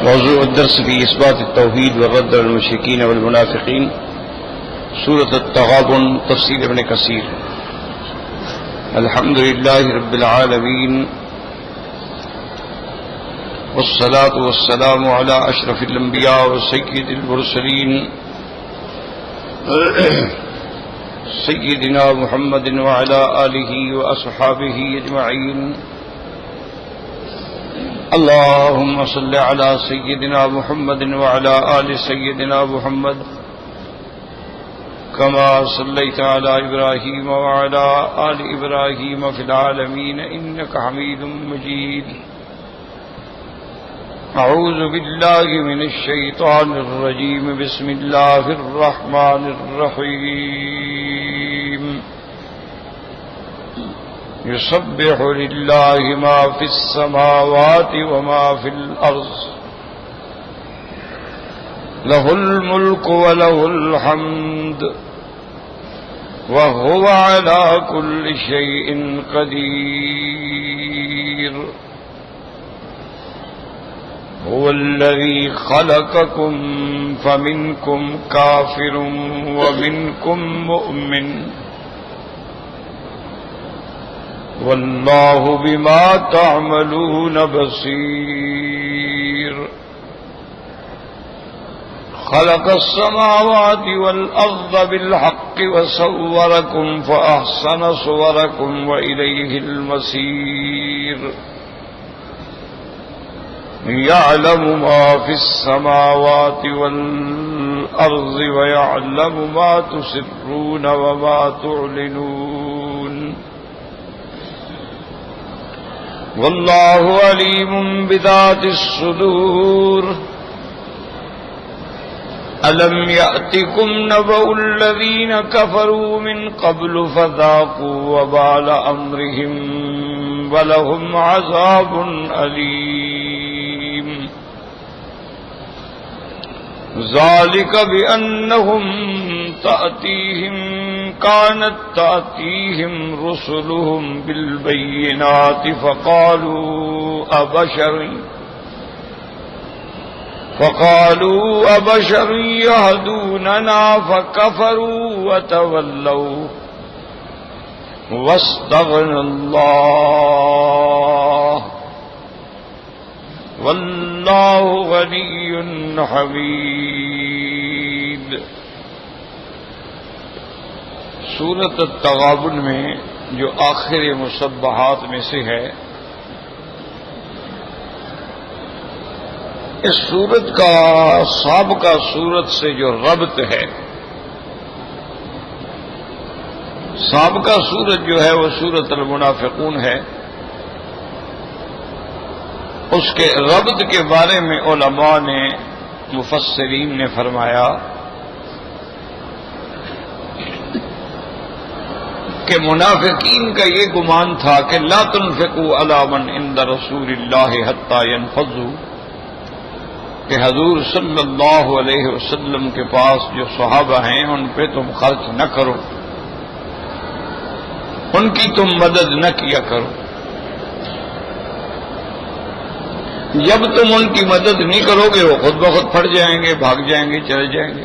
موضوع الدرس في إثبات التوحيد والرد على المشركين والمنافقين، سورة التغابن، تفسير ابن كثير. الحمد لله رب العالمين، والصلاة والسلام على أشرف الأنبياء وسيد المرسلين سيدنا محمد وعلى آله وأصحابه أجمعين. اللهم صل على سيدنا محمد وعلى آل سيدنا محمد كما صليت على إبراهيم وعلى آل إبراهيم في العالمين إنك حميد مجيد. أعوذ بالله من الشيطان الرجيم. بسم الله الرحمن الرحيم. يسبح لله ما في السماوات وما في الأرض، له الملك وله الحمد وهو على كل شيء قدير. هو الذي خلقكم فمنكم كافر ومنكم مؤمن، والله بما تعملون بصير. خلق السماوات والأرض بالحق وصوركم فأحسن صوركم وإليه المصير. يعلم ما في السماوات والأرض ويعلم ما تسرون وما تعلنون، والله عليم بذات الصدور. ألم يأتكم نبأ الذين كفروا من قبل فذاقوا وبال أمرهم ولهم عذاب أليم. ذلك بأنهم كانت تأتيهم رسلهم بالبينات فقالوا أبشر يهدوننا فكفروا وتولوا واستغنى الله والله غني حميد. سورۃ التغابن میں جو آخر مصبحات میں سے ہے، اس سورت کا سابقہ سورت سے جو ربط ہے، سابقہ سورت جو ہے وہ سورۃ المنافقون ہے، اس کے ربط کے بارے میں علماء نے، مفسرین نے فرمایا کہ منافقین کا یہ گمان تھا کہ لا تنفقوا علی من عند رسول اللہ حتی ينفضوا، کہ حضور صلی اللہ علیہ وسلم کے پاس جو صحابہ ہیں ان پہ تم خرچ نہ کرو، ان کی تم مدد نہ کیا کرو. جب تم ان کی مدد نہیں کرو گے وہ خود بخود پھٹ جائیں گے، بھاگ جائیں گے، چلے جائیں گے.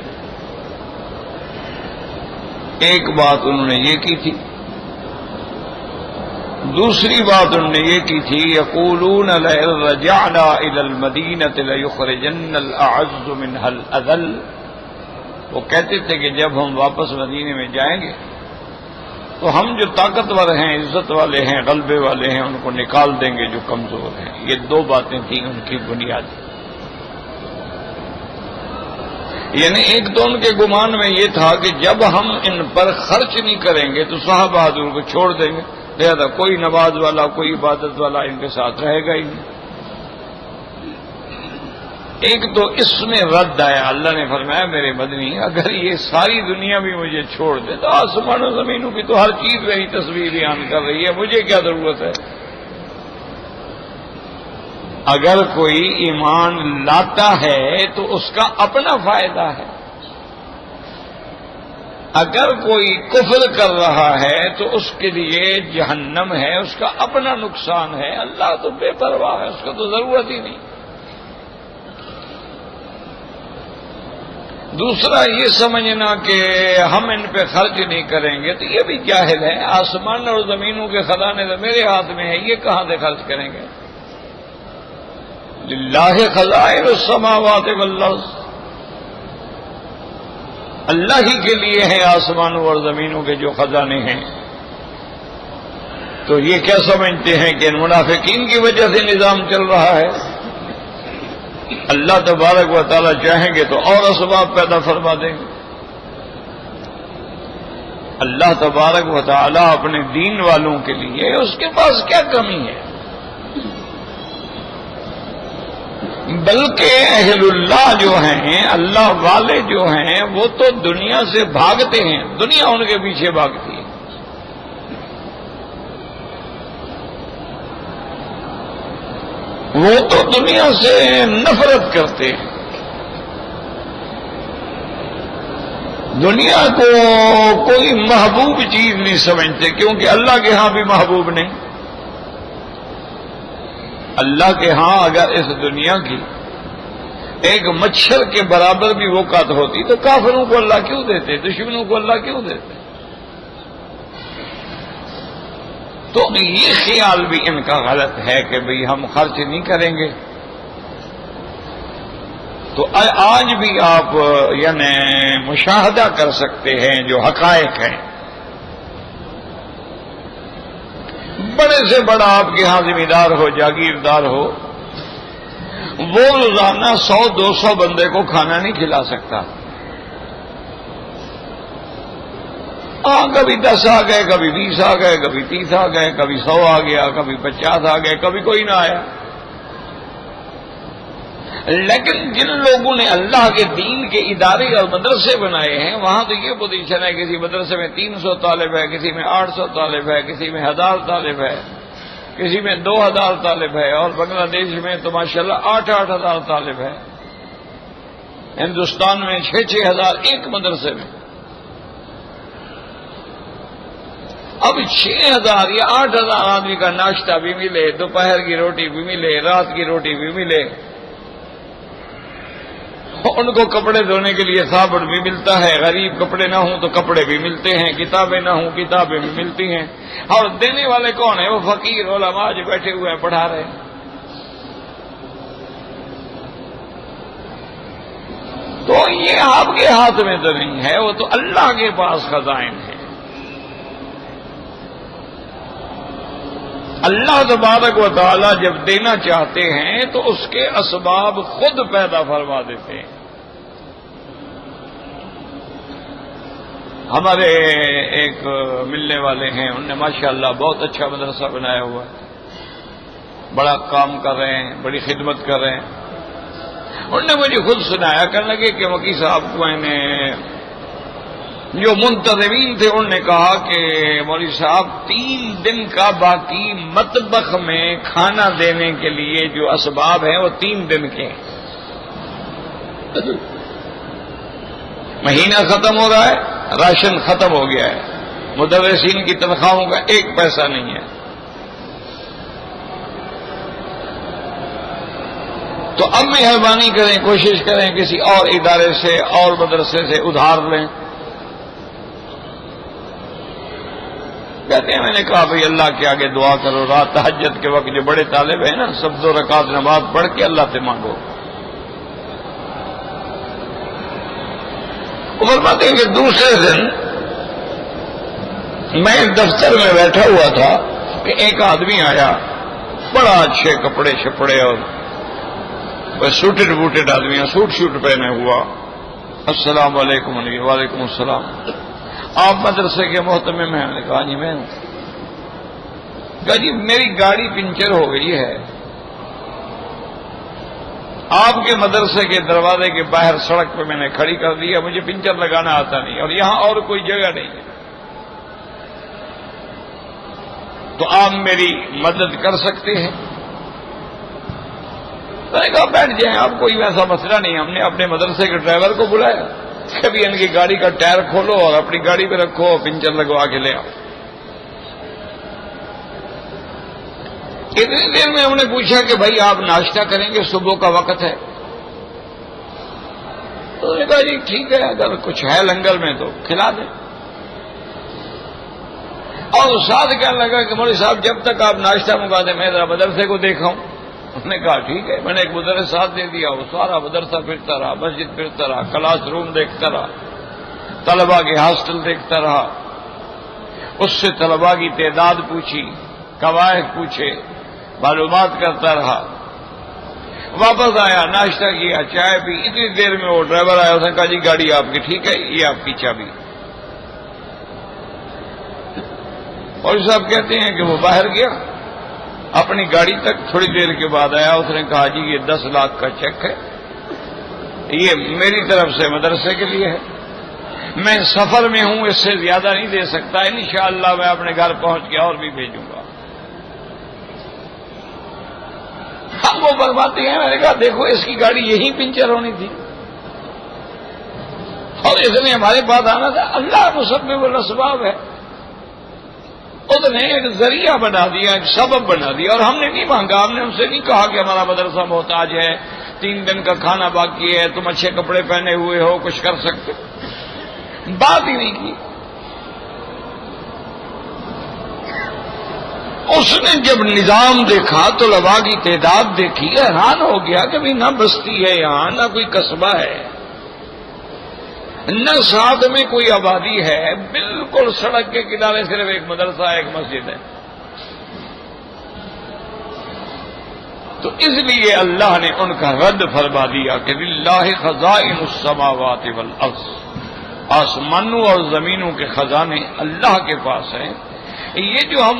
ایک بات انہوں نے یہ کی تھی. دوسری بات انہوں نے یہ کی تھی، یقولون لئن رجعنا الى المدینۃ لیخرجن الاعز منها الاذل. وہ کہتے تھے کہ جب ہم واپس مدینے میں جائیں گے تو ہم جو طاقتور ہیں، عزت والے ہیں، غلبے والے ہیں، ان کو نکال دیں گے جو کمزور ہیں. یہ دو باتیں تھیں ان کی بنیاد. یعنی ایک تو ان کے گمان میں یہ تھا کہ جب ہم ان پر خرچ نہیں کریں گے تو صحابہ حضور کو چھوڑ دیں گے، لہذا کوئی نماز والا، کوئی عبادت والا ان کے ساتھ رہے گا ہی نہیں. ایک تو اس میں رد آیا. اللہ نے فرمایا میرے مدنی اگر یہ ساری دنیا بھی مجھے چھوڑ دے تو آسمان و زمینوں کی تو ہر چیز میری تصویر بیان کر رہی ہے، مجھے کیا ضرورت ہے. اگر کوئی ایمان لاتا ہے تو اس کا اپنا فائدہ ہے. اگر کوئی کفر کر رہا ہے تو اس کے لیے جہنم ہے، اس کا اپنا نقصان ہے، اللہ تو بے پرواہ ہے، اس کو تو ضرورت ہی نہیں۔ دوسرا یہ سمجھنا کہ ہم ان پہ خرچ نہیں کریں گے تو یہ بھی جاہل ہے۔ آسمان اور زمینوں کے خزانے تو میرے ہاتھ میں ہے، یہ کہاں سے خرچ کریں گے؟ للہ خزائن السماوات والارض، اللہ ہی کے لیے ہیں آسمانوں اور زمینوں کے جو خزانے ہیں۔ تو یہ کیا سمجھتے ہیں کہ ان منافقین کی وجہ سے نظام چل رہا ہے؟ اللہ تبارک و تعالی چاہیں گے تو اور اسباب پیدا فرما دیں گے۔ اللہ تبارک و تعالی اپنے دین والوں کے لیے، اس کے پاس کیا کمی ہے؟ بلکہ اہل اللہ جو ہیں، اللہ والے جو ہیں، وہ تو دنیا سے بھاگتے ہیں، دنیا ان کے پیچھے بھاگتی ہے۔ وہ تو دنیا سے نفرت کرتے ہیں، دنیا کو کوئی محبوب چیز نہیں سمجھتے، کیونکہ اللہ کے ہاں بھی محبوب نہیں۔ اللہ کے ہاں اگر اس دنیا کی ایک مچھر کے برابر بھی وقت ہوتی تو کافروں کو اللہ کیوں دیتے، دشمنوں کو اللہ کیوں دیتے؟ تو یہ خیال بھی ان کا غلط ہے کہ بھئی ہم خرچ نہیں کریں گے۔ تو آج بھی آپ یعنی مشاہدہ کر سکتے ہیں جو حقائق ہیں، بڑے سے بڑا آپ کے ہاں ذمہ دار ہو، جاگیردار ہو، وہ روزانہ 100-200 بندے کو کھانا نہیں کھلا سکتا۔ ہاں کبھی 10 آ گئے، کبھی 20 آ گئے، کبھی 30 آ گئے، کبھی 100 آ گیا، کبھی 50 آ گئے، کبھی کوئی نہ آیا۔ لیکن جن لوگوں نے اللہ کے دین کے ادارے اور مدرسے بنائے ہیں، وہاں تو یہ پوزیشن ہے، کسی مدرسے میں 300 طالب ہے، کسی میں 800 طالب ہے، کسی میں 1000 طالب ہے، کسی میں 2000 طالب ہے، اور بنگلہ دیش میں تو ماشاءاللہ 8-8 ہزار طالب ہے، ہندوستان میں 6-6 ہزار ایک مدرسے میں۔ اب 6,000 یا 8,000 آدمی کا ناشتہ بھی ملے، دوپہر کی روٹی بھی ملے، رات کی روٹی بھی ملے، ان کو کپڑے دھونے کے لیے صابن بھی ملتا ہے، غریب کپڑے نہ ہوں تو کپڑے بھی ملتے ہیں، کتابیں نہ ہوں کتابیں بھی ملتی ہیں، اور دینے والے کون ہیں؟ وہ فقیر علماء جو بیٹھے ہوئے ہیں پڑھا رہے ہیں۔ تو یہ آپ کے ہاتھ میں تو نہیں ہے، وہ تو اللہ کے پاس خزائن ہے۔ اللہ تبارک و تعالی جب دینا چاہتے ہیں تو اس کے اسباب خود پیدا فرما دیتے ہیں۔ ہمارے ایک ملنے والے ہیں، انہوں نے ماشاءاللہ بہت اچھا مدرسہ بنایا ہوا ہے، بڑا کام کر رہے ہیں، بڑی خدمت کر رہے ہیں۔ انہوں نے مجھے خود سنایا، کہنے لگے کہ مکی صاحب کو میں نے جو منتظمین تھے انہوں نے کہا کہ مولوی صاحب 3 دن کا باقی مطبخ میں کھانا دینے کے لیے جو اسباب ہیں وہ 3 دن کے ہیں۔ مہینہ ختم ہو رہا ہے، راشن ختم ہو گیا ہے، مدرسین کی تنخواہوں کا 1 پیسہ نہیں ہے۔ تو اب مہربانی کریں، کوشش کریں کسی اور ادارے سے اور مدرسے سے ادھار لیں۔ کہتے ہیں میں نے کہا بھئی اللہ کے آگے دعا کرو، رات تہجد کے وقت جو بڑے طالب ہیں نا، سب 2 رکعت نماز پڑھ کے اللہ سے مانگو۔ فرماتے ہیں کہ دوسرے دن میں دفتر میں بیٹھا ہوا تھا کہ ایک آدمی آیا، بڑا اچھے کپڑے شپڑے اور سوٹڈ بوٹڈ آدمی، سوٹ شوٹ پہنے ہوا۔ السلام علیکم علیہ، وعلیکم السلام، آپ مدرسے کے محتمم ہیں؟ میں نے کہا جی میں ہوں۔ کہا جی میری گاڑی پنچر ہو گئی ہے، آپ کے مدرسے کے دروازے کے باہر سڑک پہ میں نے کھڑی کر دی ہے، مجھے پنچر لگانا آتا نہیں اور یہاں اور کوئی جگہ نہیں ہے، تو آپ میری مدد کر سکتے ہیں؟ میں نے کہا بیٹھ جائیں آپ، کوئی ویسا مسئلہ نہیں، ہم نے اپنے مدرسے کے ڈرائیور کو بلایا، کبھی ان کی گاڑی کا ٹائر کھولو اور اپنی گاڑی پہ رکھو اور پنچر لگوا کے لے آؤ. اتنی دیر میں ہم نے پوچھا کہ بھائی آپ ناشتہ کریں گے, صبح کا وقت ہے. تو نے کہا جی ٹھیک ہے, اگر کچھ ہے لنگر میں تو کھلا دیں. اور ساتھ کہنے لگا کہ مولوی صاحب جب تک آپ ناشتہ منگا دیں میں ذرا مدرسے کو دیکھا ہوں. انہوں نے کہا ٹھیک ہے. میں نے ایک مدرسہ ساتھ دے دیا, وہ سارا مدرسہ پھرتا رہا, مسجد پھرتا رہا, کلاس روم دیکھتا رہا, طلبا کے ہاسٹل دیکھتا رہا, اس سے طلبا کی تعداد پوچھی, قواعد پوچھے, معلومات کرتا رہا. واپس آیا, ناشتہ کیا, چائے پی. اتنی دیر میں وہ ڈرائیور آیا, اس نے کہا جی گاڑی آپ کی, ٹھیک ہے یہ آپ کی چابی. اور صاحب کہتے ہیں کہ وہ باہر گیا اپنی گاڑی تک, تھوڑی دیر کے بعد آیا, اس نے کہا جی یہ 10 لاکھ کا چیک ہے, یہ میری طرف سے مدرسے کے لیے ہے, میں سفر میں ہوں, اس سے زیادہ نہیں دے سکتا, انشاءاللہ میں اپنے گھر پہنچ کے اور بھی بھیجوں گا. ہم وہ فرماتے ہیں, میں نے کہا دیکھو اس کی گاڑی یہی پنچر ہونی تھی اور اس نے ہمارے پاس آنا تھا. اللہ مسبب الاسباب ہے, اس نے ایک ذریعہ بنا دیا, ایک سبب بنا دیا, اور ہم نے نہیں مانگا. ہم نے ان سے نہیں کہا کہ ہمارا مدرسہ محتاج ہے, 3 دن کا کھانا باقی ہے, تم اچھے کپڑے پہنے ہوئے ہو, کچھ کر سکتے, بات ہی نہیں کی. اس نے جب نظام دیکھا, طلباء کی تعداد دیکھی, حیران ہو گیا کہ بھی نہ بستی ہے یہاں, نہ کوئی قصبہ ہے, نہ ساتھ میں کوئی آبادی ہے, بالکل سڑک کے کنارے صرف ایک مدرسہ, ایک مسجد ہے. تو اس لیے اللہ نے ان کا رد فرما دیا کہ للہ خزائن السماوات والارض, آسمانوں اور زمینوں کے خزانے اللہ کے پاس ہیں. یہ جو ہم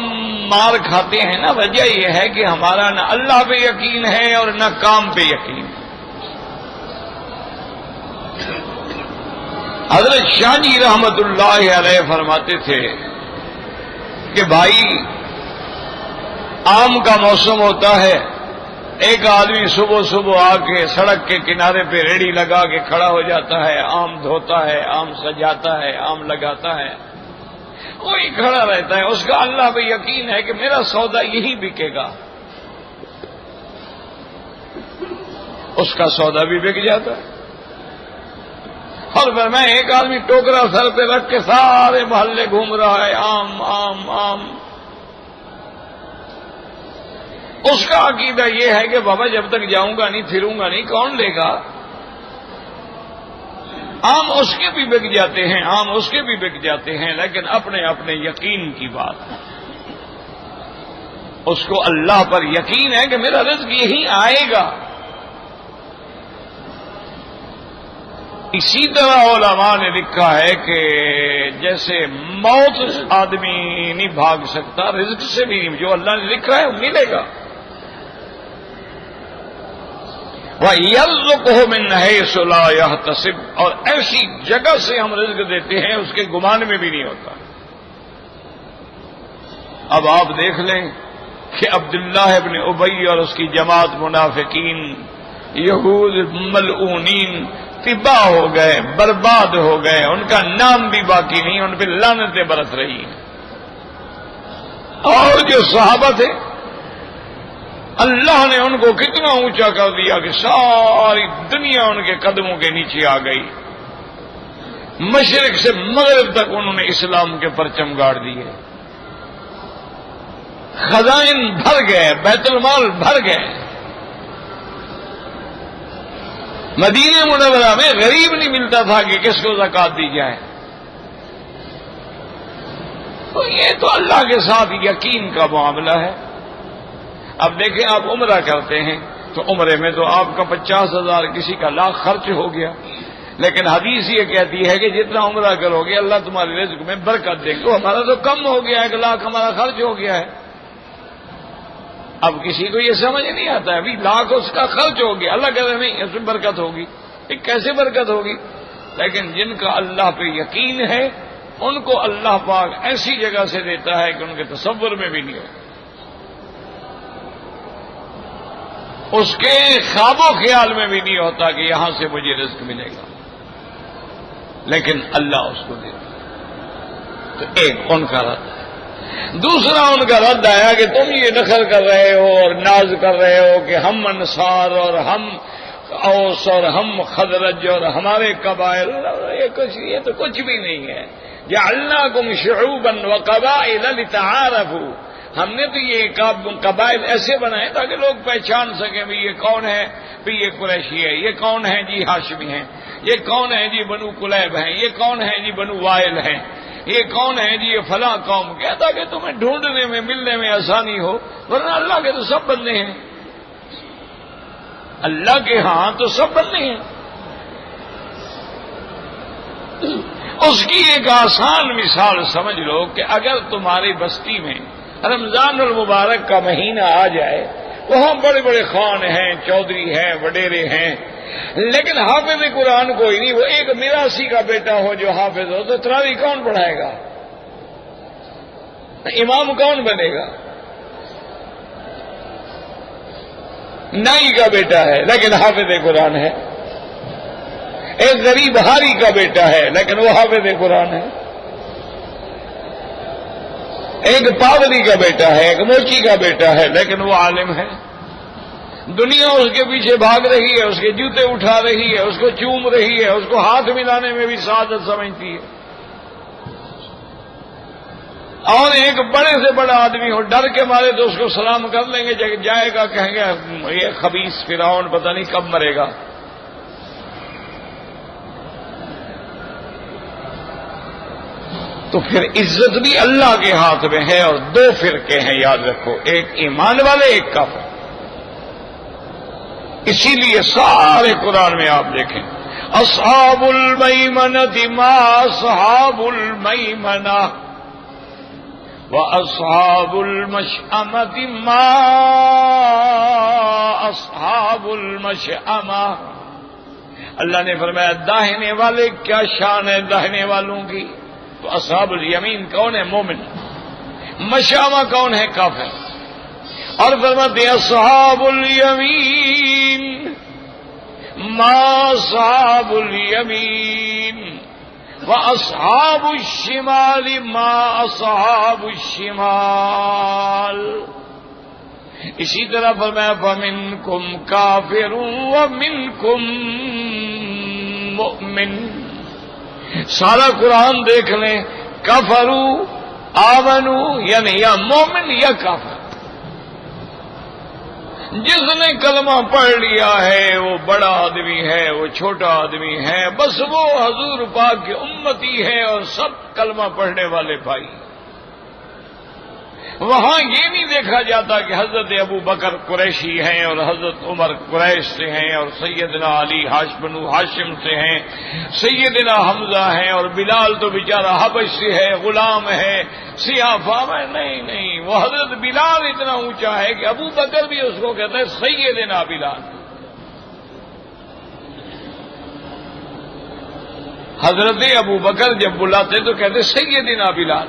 مار کھاتے ہیں نا, وجہ یہ ہے کہ ہمارا نہ اللہ پہ یقین ہے اور نہ کام پہ یقین ہے. حضرت شاہ جی رحمت اللہ علیہ فرماتے تھے کہ بھائی آم کا موسم ہوتا ہے, ایک آدمی صبح صبح آ کے سڑک کے کنارے پہ ریڑھی لگا کے کھڑا ہو جاتا ہے, آم دھوتا ہے, آم سجاتا ہے, آم لگاتا ہے, کوئی کھڑا رہتا ہے. اس کا اللہ پہ یقین ہے کہ میرا سودا یہی بکے گا, اس کا سودا بھی بک جاتا ہے. اور پھر میں ایک آدمی ٹوکرا سر پہ رکھ کے سارے محلے گھوم رہا ہے, آم آم آم. اس کا عقیدہ یہ ہے کہ بابا جب تک جاؤں گا نہیں, پھروں گا نہیں, کون لے گا. آم اس کے بھی بک جاتے ہیں, آم اس کے بھی بک جاتے ہیں, لیکن اپنے اپنے یقین کی بات ہے. اس کو اللہ پر یقین ہے کہ میرا رزق یہی آئے گا. اسی طرح علماء نے لکھا ہے کہ جیسے موت آدمی نہیں بھاگ سکتا, رزق سے بھی نہیں, جو اللہ نے لکھا ہے وہ ملے گا. وَيَرْزُقْهُ مِنْ حَيْثُ لَا يَحْتَسِبُ, اور ایسی جگہ سے ہم رزق دیتے ہیں اس کے گمان میں بھی نہیں ہوتا. اب آپ دیکھ لیں کہ عبداللہ ابن ابی اور اس کی جماعت منافقین, یہود ملعونین تباہ ہو گئے, برباد ہو گئے, ان کا نام بھی باقی نہیں, ان پہ لعنتیں برس رہی ہیں. اور جو صحابہ تھے اللہ نے ان کو کتنا اونچا کر دیا کہ ساری دنیا ان کے قدموں کے نیچے آ گئی. مشرق سے مغرب تک انہوں نے اسلام کے پرچم گاڑ دیے, خزائن بھر گئے, بیت المال بھر گئے. مدینہ منورہ میں غریب نہیں ملتا تھا کہ کس کو زکات دی جائے. تو یہ تو اللہ کے ساتھ یقین کا معاملہ ہے. اب دیکھیں آپ عمرہ کرتے ہیں تو عمرے میں تو آپ کا 50,000 کسی کا لاکھ خرچ ہو گیا, لیکن حدیث یہ کہتی ہے کہ جتنا عمرہ کرو گے اللہ تمہارے رزق میں برکت دے گا. ہمارا تو کم ہو گیا, 1 لاکھ ہمارا خرچ ہو گیا ہے. اب کسی کو یہ سمجھ نہیں آتا ہے, ابھی لاکھ اس کا خرچ ہو گیا, اللہ کہتے نہیں اس میں برکت ہوگی. یہ کیسے برکت ہوگی؟ لیکن جن کا اللہ پہ یقین ہے ان کو اللہ پاک ایسی جگہ سے دیتا ہے کہ ان کے تصور میں بھی نہیں ہوگا, اس کے خواب و خیال میں بھی نہیں ہوتا کہ یہاں سے مجھے رزق ملے گا. لیکن اللہ اس کو دیتا. تو ایک ان کا رد ہے. دوسرا ان کا رد آیا کہ تم یہ نخل کر رہے ہو اور ناز کر رہے ہو کہ ہم انصار اور ہم اوس اور ہم خزرج اور ہمارے قبائل، یہ تو کچھ بھی نہیں ہے. جعلناکم شعوبا وقبائل لتعارفوا، ہم نے تو یہ قبائل ایسے بنائے تاکہ لوگ پہچان سکیں بھی یہ کون ہے، بھی یہ قریشی ہے، یہ کون ہے جی ہاشمی ہیں، یہ کون ہے جی بنو کلیب ہیں، یہ کون ہے جی بنو وائل ہیں، یہ کون ہے جی یہ فلاں قوم کے، تاکہ تمہیں ڈھونڈنے میں ملنے میں آسانی ہو. ورنہ اللہ کے تو سب بندے ہیں، اللہ کے ہاں تو سب بندے ہیں. اس کی ایک آسان مثال سمجھ لو کہ اگر تمہاری بستی میں رمضان المبارک کا مہینہ آ جائے، وہاں بڑے بڑے خان ہیں، چودھری ہیں، وڈیرے ہیں، لیکن حافظ قرآن کوئی نہیں. وہ ایک میراثی کا بیٹا ہو جو حافظ ہو، تو تراویح کون پڑھائے گا؟ امام کون بنے گا؟ نائی کا بیٹا ہے لیکن حافظ قرآن ہے. ایک غریب ہاری کا بیٹا ہے لیکن وہ حافظ قرآن ہے. ایک پاولی کا بیٹا ہے، ایک موچی کا بیٹا ہے لیکن وہ عالم ہے. دنیا اس کے پیچھے بھاگ رہی ہے، اس کے جوتے اٹھا رہی ہے، اس کو چوم رہی ہے، اس کو ہاتھ ملانے میں بھی سعادت سمجھتی ہے. اور ایک بڑے سے بڑا آدمی ہو، ڈر کے مارے تو اس کو سلام کر لیں گے، جائے گا کہیں گے یہ خبیث فرعون پتہ نہیں کب مرے گا. تو پھر عزت بھی اللہ کے ہاتھ میں ہے. اور دو فرقے ہیں یاد رکھو، ایک ایمان والے، ایک کافر. اسی لیے سارے قرآن میں آپ دیکھیں اصحاب المیمنۃ ما اصحاب المیمنہ واصحاب المشأمۃ ما اصحاب المشأمہ. اللہ نے فرمایا داہنے والے کیا شان ہے داہنے والوں کی. تو اصحاب الیمین کون ہے؟ مومن. مشامہ کون ہے؟ کافر. اور فرماتے ہیں اصحاب الیمین ما اصحاب الیمین واصحاب الشمال ما اصحاب الشمال. اسی طرح فرمایا فمنکم کافر ومنکم مؤمن. سارا قرآن دیکھ لیں، کفرو آمنو یعنی یا مومن یا کافر. جس نے کلمہ پڑھ لیا ہے وہ بڑا آدمی ہے، وہ چھوٹا آدمی ہے، بس وہ حضور پاک کی امتی ہے اور سب کلمہ پڑھنے والے بھائی. وہاں یہ نہیں دیکھا جاتا کہ حضرت ابو بکر قریشی ہیں اور حضرت عمر قریش سے ہیں اور سیدنا علی بنو ہاشم سے ہیں، سیدنا حمزہ ہیں اور بلال تو بیچارہ حبش سے ہے، غلام ہے، سیاہ فام ہے. نہیں، وہ حضرت بلال اتنا اونچا ہے کہ ابو بکر بھی اس کو کہتا ہے سیدنا بلال. حضرت ابو بکر جب بلاتے تو کہتے سیدنا بلال.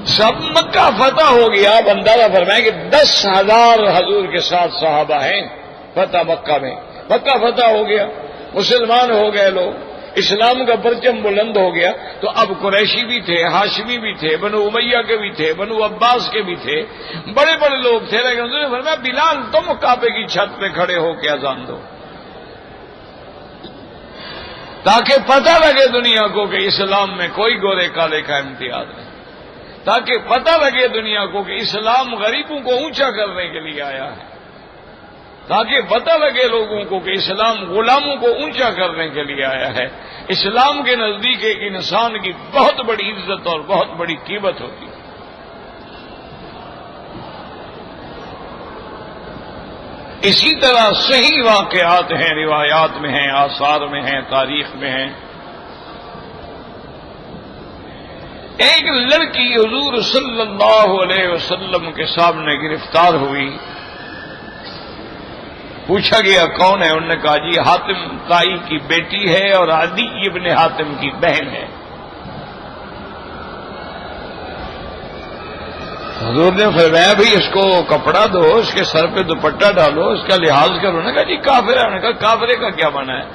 سب مکہ فتح ہو گیا. اب اندازہ فرمائیں کہ 10,000 حضور کے ساتھ صحابہ ہیں فتح مکہ میں. مکہ فتح ہو گیا، مسلمان ہو گئے لوگ، اسلام کا پرچم بلند ہو گیا. تو اب قریشی بھی تھے، ہاشمی بھی تھے، بنو امیہ کے بھی تھے، بنو عباس کے بھی تھے، بڑے بڑے لوگ تھے. لیکن انہوں نے فرمایا بلال تم کعبے کی چھت پہ کھڑے ہو کے اذان دو، تاکہ پتہ لگے دنیا کو کہ اسلام میں کوئی گورے کالے کا امتیاز نہیں، تاکہ پتہ لگے دنیا کو کہ اسلام غریبوں کو اونچا کرنے کے لیے آیا ہے، تاکہ پتہ لگے لوگوں کو کہ اسلام غلاموں کو اونچا کرنے کے لیے آیا ہے. اسلام کے نزدیک ایک انسان کی بہت بڑی عزت اور بہت بڑی قیمت ہوتی ہے. اسی طرح صحیح واقعات ہیں، روایات میں ہیں، آثار میں ہیں، تاریخ میں ہیں. ایک لڑکی حضور صلی اللہ علیہ وسلم کے سامنے گرفتار ہوئی. پوچھا گیا کون ہے؟ انہوں نے کہا جی حاتم تائی کی بیٹی ہے اور عدی ابن حاتم کی بہن ہے. حضور نے فرمایا بھائی اس کو کپڑا دو، اس کے سر پہ دوپٹہ ڈالو، اس کا لحاظ کرو. نے کہا جی کافر ہے. انہوں نے کہا کافرے کا کیا معنی ہے؟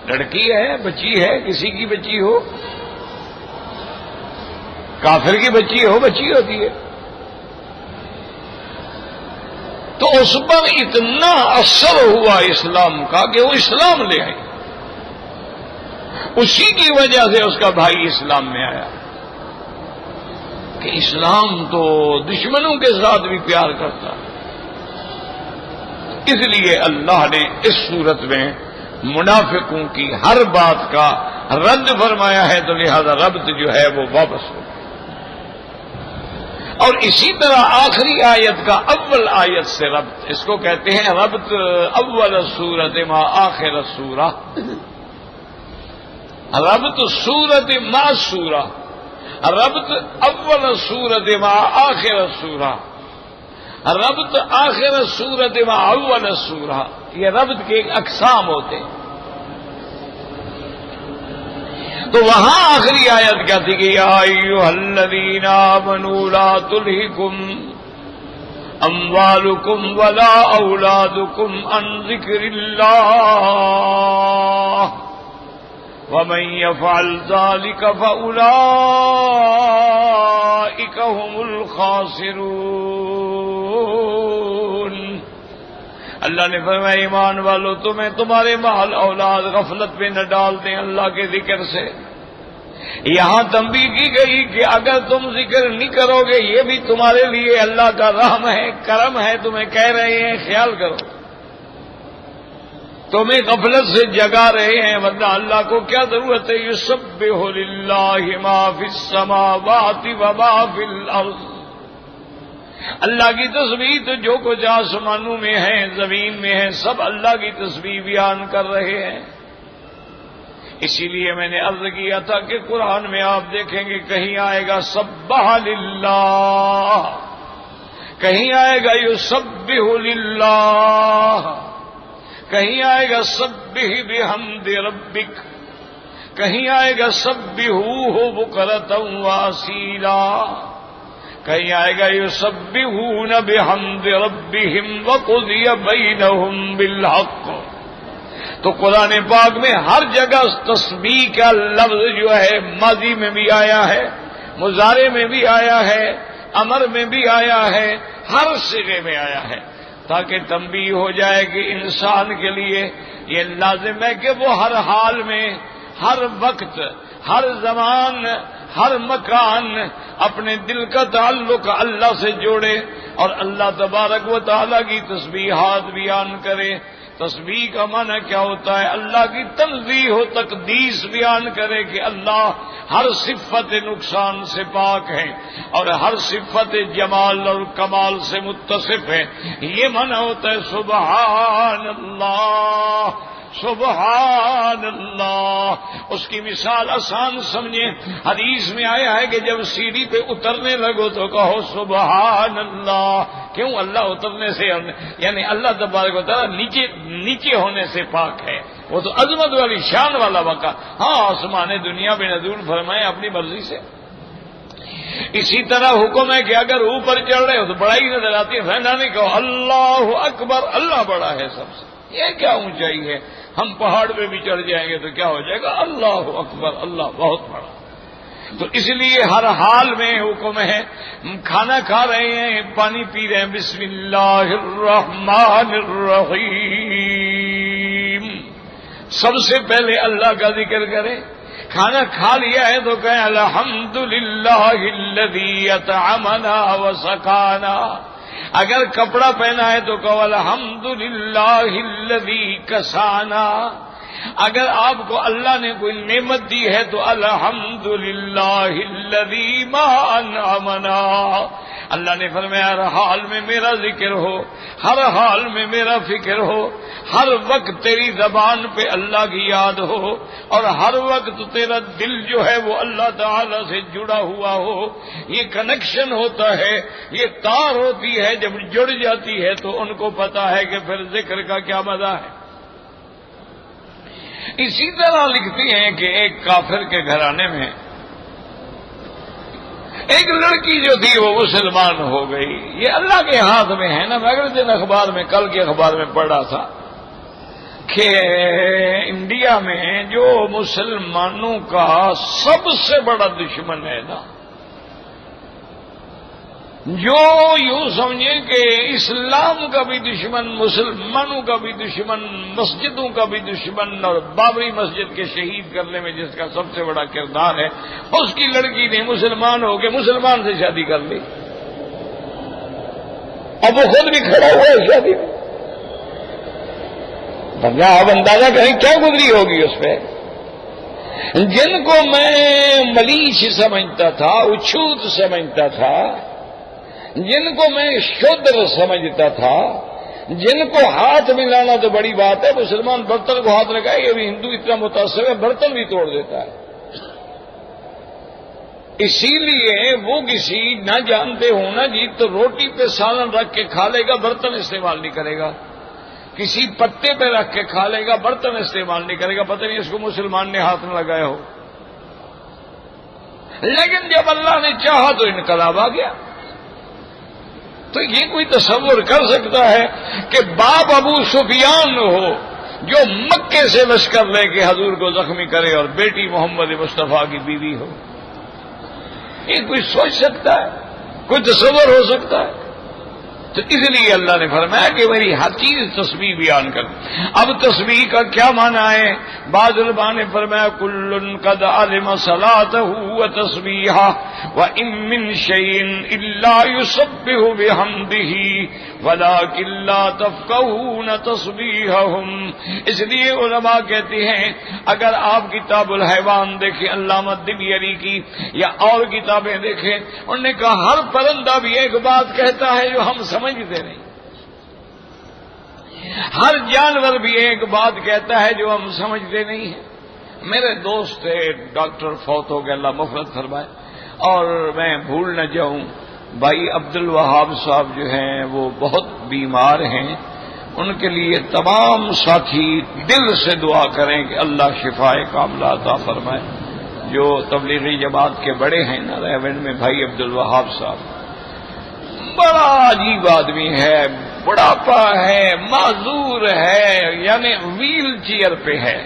لڑکی ہے، بچی ہے، کسی کی بچی ہو، کافر کی بچی ہو، بچی ہوتی ہے. تو اس پر اتنا اثر ہوا اسلام کا کہ وہ اسلام لے آئی. اسی کی وجہ سے اس کا بھائی اسلام میں آیا کہ اسلام تو دشمنوں کے ساتھ بھی پیار کرتا. اس لیے اللہ نے اس صورت میں منافقوں کی ہر بات کا رد فرمایا ہے، تو لہذا ربط جو ہے وہ واپس ہو. اور اسی طرح آخری آیت کا اول آیت سے ربط، اس کو کہتے ہیں ربط اول سورت ما آخر سورہ، ربط سورت ما سورہ، ربط اول سورت ما آخر سورہ، ربط آخر سورت ما اول سورہ. یہ ربط کے ایک اقسام ہوتے ہیں. تو وہاں آخری آیت کیا تھی کہ یا ایھا الذین آمنوا لا تلھکم اموالکم ولا اولادکم عن ذکر اللہ ومن یفعل ذلک فاولئک هم الخاسرون. اللہ نے فرمایا ایمان والو تمہیں تمہارے مال اولاد غفلت پہ نہ ڈال دیں اللہ کے ذکر سے. یہاں تنبیہ کی گئی کہ اگر تم ذکر نہیں کرو گے یہ بھی تمہارے لیے اللہ کا رحم ہے، کرم ہے، تمہیں کہہ رہے ہیں خیال کرو. تمہیں غفلت سے جگا رہے ہیں، ورنہ اللہ کو کیا ضرورت ہے. یسبح للہ ما فی السماوات وما فی الارض. اللہ کی تسبیح تو جو کچھ آسمانوں میں ہے، زمین میں ہے، سب اللہ کی تسبیح بیان کر رہے ہیں. اسی لیے میں نے عرض کیا تھا کہ قرآن میں آپ دیکھیں گے کہیں آئے گا سبح للہ، کہیں آئے گا یسبح للہ، کہیں آئے گا سبح بحمد ربک، کہیں آئے گا سبحوہ بکرۃ واصیلا، کہیں آئے گا یسبحون بحمد ربہم وقضی بینہم بالحق. تو قرآن پاک میں ہر جگہ تسبیح کا لفظ جو ہے ماضی میں بھی آیا ہے، مضارع میں بھی آیا ہے، امر میں بھی آیا ہے، ہر صیغے میں آیا ہے، تاکہ تنبیہ ہو جائے کہ انسان کے لیے یہ لازم ہے کہ وہ ہر حال میں، ہر وقت، ہر زمان، ہر مکان اپنے دل کا تعلق اللہ سے جوڑے اور اللہ تبارک و تعالیٰ کی تسبیحات بیان کرے. تسبیح کا معنی کیا ہوتا ہے؟ اللہ کی تنزیہ و تقدیس بیان کرے کہ اللہ ہر صفت نقصان سے پاک ہے اور ہر صفت جمال اور کمال سے متصف ہے. یہ معنی ہوتا ہے سبحان اللہ، سبحان اللہ. اس کی مثال آسان سمجھیں، حدیث میں آیا ہے کہ جب سیڑھی پہ اترنے لگو تو کہو سبحان اللہ. کیوں؟ اللہ اترنے سے یعنی اللہ تبارک و تعالیٰ نیچے ہونے سے پاک ہے، وہ تو عظمت والی شان والا واقعہ. ہاں آسمان دنیا میں نزول فرمائے اپنی مرضی سے. اسی طرح حکم ہے کہ اگر اوپر چڑھ رہے ہو تو بڑائی نظر آتی ہے، فینا نہیں کہو اللہ اکبر، اللہ بڑا ہے سب سے. یہ کیا اونچائی ہے؟ ہم پہاڑ پہ بھی چڑھ جائیں گے تو کیا ہو جائے گا؟ اللہ اکبر، اللہ بہت بڑا. تو اس لیے ہر حال میں حکم ہے. کھانا کھا رہے ہیں، پانی پی رہے ہیں، بسم اللہ الرحمن الرحیم، سب سے پہلے اللہ کا ذکر کریں. کھانا کھا لیا ہے تو کہیں الحمدللہ الذی اطعمنا وسقانا. اگر کپڑا پہنا ہے تو کہو الحمدللہ الذی کسانا. اگر آپ کو اللہ نے کوئی نعمت دی ہے تو الحمدللہ الذی ما انعمنا. اللہ نے فرمایا ہر حال میں میرا ذکر ہو، ہر حال میں میرا فکر ہو، ہر وقت تیری زبان پہ اللہ کی یاد ہو اور ہر وقت تیرا دل جو ہے وہ اللہ تعالی سے جڑا ہوا ہو. یہ کنیکشن ہوتا ہے، یہ تار ہوتی ہے، جب جڑ جاتی ہے تو ان کو پتا ہے کہ پھر ذکر کا کیا مزہ ہے. اسی طرح لکھتی ہیں کہ ایک کافر کے گھرانے میں ایک لڑکی جو تھی وہ مسلمان ہو گئی. یہ اللہ کے ہاتھ میں ہے نا. میں اگلے دن اخبار میں، کل کے اخبار میں پڑھ رہا تھا کہ انڈیا میں جو مسلمانوں کا سب سے بڑا دشمن ہے نا، جو یوں سمجھیں کہ اسلام کا بھی دشمن، مسلمانوں کا بھی دشمن، مسجدوں کا بھی دشمن، اور بابری مسجد کے شہید کرنے میں جس کا سب سے بڑا کردار ہے، اس کی لڑکی نے مسلمان ہو کے مسلمان سے شادی کر لی، اب وہ خود بھی کھڑا ہوا ہے شادی میں۔ آپ اندازہ کریں کیا گزری ہوگی اس پہ۔ جن کو میں ملیچ سمجھتا تھا، اچھوت سمجھتا تھا، جن کو میں شودر سمجھتا تھا، جن کو ہاتھ ملانا تو بڑی بات ہے، مسلمان برتن کو ہاتھ لگائے، یہ بھی ہندو اتنا متاثر ہے برتن بھی توڑ دیتا ہے۔ اسی لیے وہ کسی نہ جانتے ہو نا جی تو روٹی پہ سالن رکھ کے کھا لے گا، برتن استعمال نہیں کرے گا، کسی پتے پہ رکھ کے کھا لے گا، برتن استعمال نہیں کرے گا، پتہ نہیں اس کو مسلمان نے ہاتھ نہ لگایا ہو۔ لیکن جب اللہ نے چاہا تو انقلاب آ گیا۔ تو یہ کوئی تصور کر سکتا ہے کہ باپ ابو سفیان ہو جو مکے سے لشکر لے کے حضور کو زخمی کرے اور بیٹی محمد مصطفیٰ کی بیوی ہو؟ یہ کوئی سوچ سکتا ہے؟ کوئی تصور ہو سکتا ہے؟ تو اس لیے اللہ نے فرمایا کہ میری حقیقی تسبیح بیان کر۔ اب تسبیح کا کیا معنی ہے؟ بعض علماء نے فرمایا کل قد علم صلاته وتسبیحہ وان من شیء الا یسبح بحمده ولکن لا تفقهون تسبیحهم۔ اس لیے علماء کہتے ہیں اگر آپ کتاب الحیوان دیکھیں علامہ دمیری کی یا اور کتابیں دیکھیں، انہوں نے کہا ہر پرندہ بھی ایک بات کہتا ہے جو ہم سمجھتے نہیں، ہر جانور بھی ایک بات کہتا ہے جو ہم سمجھتے نہیں ہیں۔ میرے دوست تھے، ڈاکٹر فوت ہو گئے، اللہ مغفرت فرمائے، اور میں بھول نہ جاؤں بھائی عبد الوہاب صاحب جو ہیں وہ بہت بیمار ہیں، ان کے لیے تمام ساتھی دل سے دعا کریں کہ اللہ شفائے کاملہ عطا فرمائے۔ جو تبلیغی جماعت کے بڑے ہیں نا ریونڈ میں، بھائی عبد الوہاب صاحب بڑا عجیب آدمی ہے، بڑھاپا ہے، معذور ہے، یعنی ویل چیئر پہ ہے،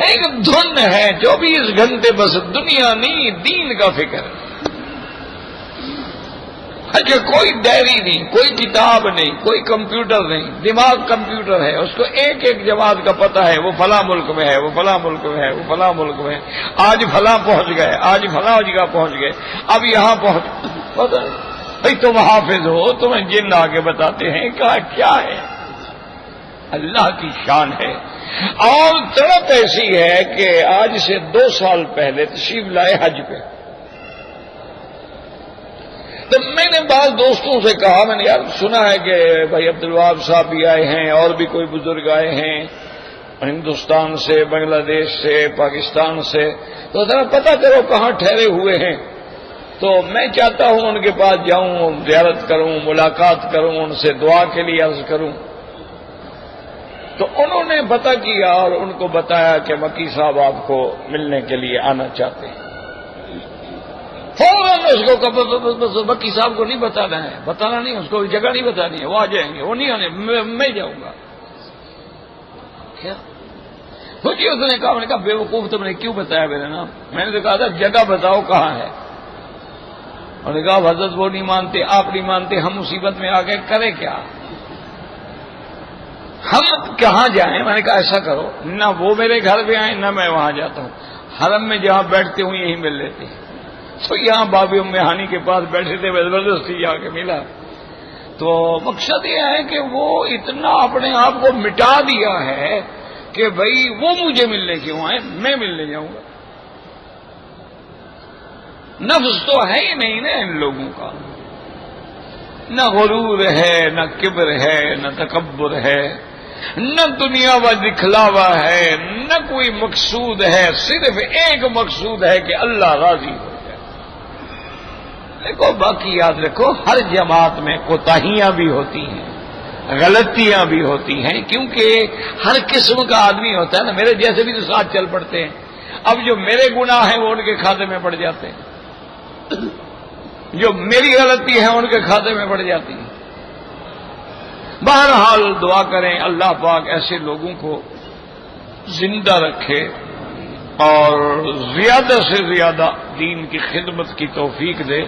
ایک دھن ہے، 24 گھنٹے بس دنیا نہیں دین کا فکر ہے۔ اچھا کوئی ڈائری نہیں، کوئی کتاب نہیں، کوئی کمپیوٹر نہیں، دماغ کمپیوٹر ہے، اس کو ایک ایک جماعت کا پتہ ہے، وہ فلاں ملک میں ہے، وہ فلاں ملک میں ہے، وہ فلاں ملک میں ہے، آج فلاں پہنچ گئے، آج فلاں جگہ پہنچ گئے، اب یہاں پہنچ پتہ بھائی تم حافظ ہو، تمہیں جن آگے بتاتے ہیں کہا کیا ہے، اللہ کی شان ہے۔ اور تڑپ ایسی ہے کہ آج سے 2 سال پہلے تشریف لائے حج پہ، تو میں نے بعض دوستوں سے کہا، میں نے یار سنا ہے کہ بھائی عبد الوہاب صاحب بھی آئے ہیں اور بھی کوئی بزرگ آئے ہیں ہندوستان سے، بنگلہ دیش سے، پاکستان سے، تو ذرا پتہ کرو کہاں ٹھہرے ہوئے ہیں، تو میں چاہتا ہوں ان کے پاس جاؤں، زیارت کروں، ملاقات کروں، ان سے دعا کے لیے عرض کروں۔ تو انہوں نے پتہ کیا اور ان کو بتایا کہ مکی صاحب آپ کو ملنے کے لیے آنا چاہتے ہیں۔ فوراً اس کو مکی صاحب کو نہیں بتانا ہے، بتانا نہیں، اس کو جگہ نہیں بتانی ہے، وہ آ جائیں گے، وہ نہیں آنے، میں جاؤں گا۔ کیا سوچیے، اس نے کہا، میں نے کہا بے وقوف تم نے کیوں بتایا میرا نام؟ میں نے تو کہا تھا جگہ بتاؤ کہاں ہے۔ انہوں نے کہا حضرت وہ نہیں مانتے، آپ نہیں مانتے، ہم مصیبت میں آ گئے، کریں کیا، ہم کہاں جائیں؟ میں نے کہا ایسا کرو، نہ وہ میرے گھر پہ آئیں نہ میں وہاں جاتا ہوں، حرم میں جہاں بیٹھتے ہوں یہیں مل لیتے ہیں۔ تو یہاں بابی ام ہانی کے پاس بیٹھے تھے، میں زبردستی جا کے ملا۔ تو مقصد یہ ہے کہ وہ اتنا اپنے آپ کو مٹا دیا ہے کہ بھائی وہ مجھے ملنے کیوں آئے، میں ملنے جاؤں گا۔ نفس تو ہے ہی نہیں نا ان لوگوں کا، نہ غرور ہے، نہ کبر ہے، نہ تکبر ہے، نہ دنیا و دکھلاوا ہے، نہ کوئی مقصود ہے، صرف ایک مقصود ہے کہ اللہ راضی ہو جائے۔ دیکھو باقی یاد رکھو ہر جماعت میں کوتاہیاں بھی ہوتی ہیں، غلطیاں بھی ہوتی ہیں، کیونکہ ہر قسم کا آدمی ہوتا ہے نا، میرے جیسے بھی تو ساتھ چل پڑتے ہیں۔ اب جو میرے گناہ ہیں وہ ان کے کھاتے میں پڑ جاتے ہیں، جو میری غلطی ہے ان کے کھاتے میں پڑ جاتی ہے۔ بہرحال دعا کریں اللہ پاک ایسے لوگوں کو زندہ رکھے اور زیادہ سے زیادہ دین کی خدمت کی توفیق دے.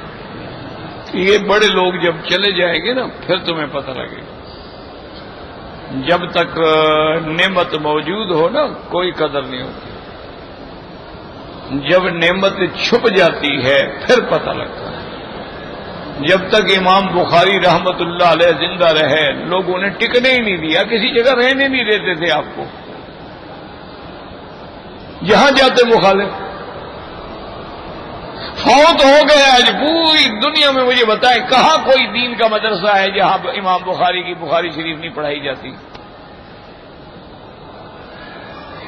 یہ بڑے لوگ جب چلے جائیں گے نا پھر تمہیں پتہ لگے گا. جب تک نعمت موجود ہو نا کوئی قدر نہیں ہوتی. جب نعمت چھپ جاتی ہے پھر پتہ لگتا ہے. جب تک امام بخاری رحمت اللہ علیہ زندہ رہے لوگوں نے ٹکنے ہی نہیں دیا, کسی جگہ رہنے نہیں دیتے تھے آپ کو. جہاں جاتے مخالف. فوت ہو گئے آج پوری دنیا میں مجھے بتائیں کہاں کوئی دین کا مدرسہ ہے جہاں امام بخاری کی بخاری شریف نہیں پڑھائی جاتی.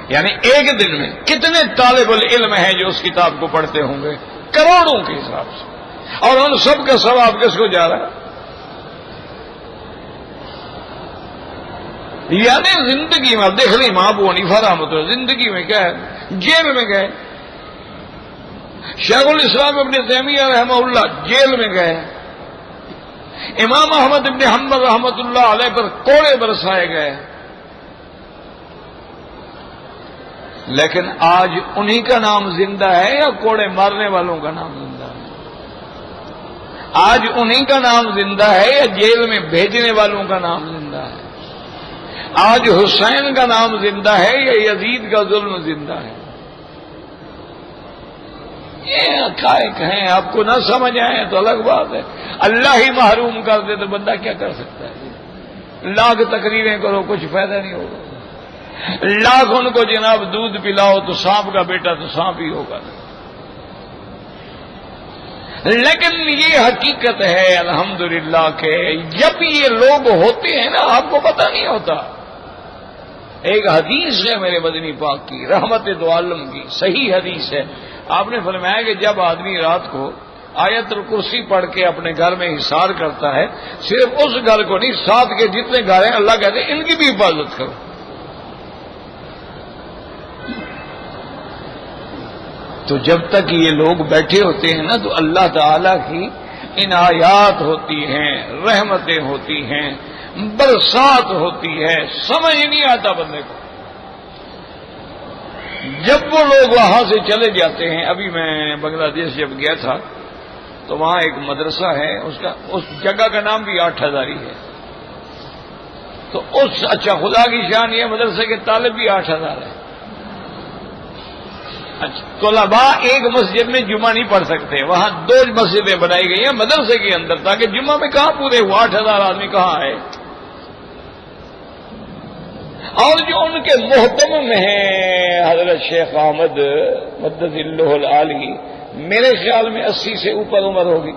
یعنی ایک دن میں کتنے طالب العلم ہیں جو اس کتاب کو پڑھتے ہوں گے, کروڑوں کے حساب سے, اور ان سب کا ثواب کس کو جا رہا ہے؟ یعنی زندگی میں آپ دیکھ لیں امام ابو حنیفہ رحمۃ اللہ زندگی میں کیا ہے, جیل میں گئے. شیخ الاسلام ابن تیمیہ رحمہ اللہ جیل میں گئے. امام احمد ابن حنبل رحمۃ اللہ علیہ پر کوڑے برسائے گئے. لیکن آج انہی کا نام زندہ ہے یا کوڑے مارنے والوں کا نام زندہ ہے؟ آج انہی کا نام زندہ ہے یا جیل میں بھیجنے والوں کا نام زندہ ہے؟ آج حسین کا نام زندہ ہے یا یزید کا ظلم زندہ ہے؟ یہ حقائق ہیں, آپ کو نہ سمجھ آئے تو الگ بات ہے. اللہ ہی محروم کر دے تو بندہ کیا کر سکتا ہے؟ لاکھ تقریریں کرو کچھ فائدہ نہیں ہوگا. لاکھ ان کو جناب دودھ پلاؤ تو سانپ کا بیٹا تو سانپ ہی ہوگا. لیکن یہ حقیقت ہے الحمدللہ کہ جب یہ لوگ ہوتے ہیں نا آپ کو پتہ نہیں ہوتا. ایک حدیث ہے میرے مدنی پاک کی رحمت دو عالم کی صحیح حدیث ہے. آپ نے فرمایا کہ جب آدمی رات کو آیت الکرسی پڑھ کے اپنے گھر میں حصار کرتا ہے, صرف اس گھر کو نہیں ساتھ کے جتنے گھر ہیں اللہ کہتے ہیں ان کی بھی حفاظت کرو. تو جب تک یہ لوگ بیٹھے ہوتے ہیں نا تو اللہ تعالی کی عنایات ہوتی ہیں, رحمتیں ہوتی ہیں, برسات ہوتی ہے, سمجھ نہیں آتا بندے کو. جب وہ لوگ وہاں سے چلے جاتے ہیں, ابھی میں بنگلہ دیش جب گیا تھا تو وہاں ایک مدرسہ ہے, اس جگہ کا نام بھی 8000 ہے. تو اچھا خدا کی شان یہ مدرسے کے طالب بھی 8000 ہیں. اچھا طلباء ایک مسجد میں جمعہ نہیں پڑھ سکتے, وہاں 2 مسجدیں بنائی گئی ہیں مدرسے کے اندر تاکہ جمعہ میں کہاں پورے 8000 آدمی کہاں آئے. اور جو ان کے محتمم ہیں حضرت شیخ احمد مدد اللہ العالی, میرے خیال میں 80 سے اوپر عمر ہوگی.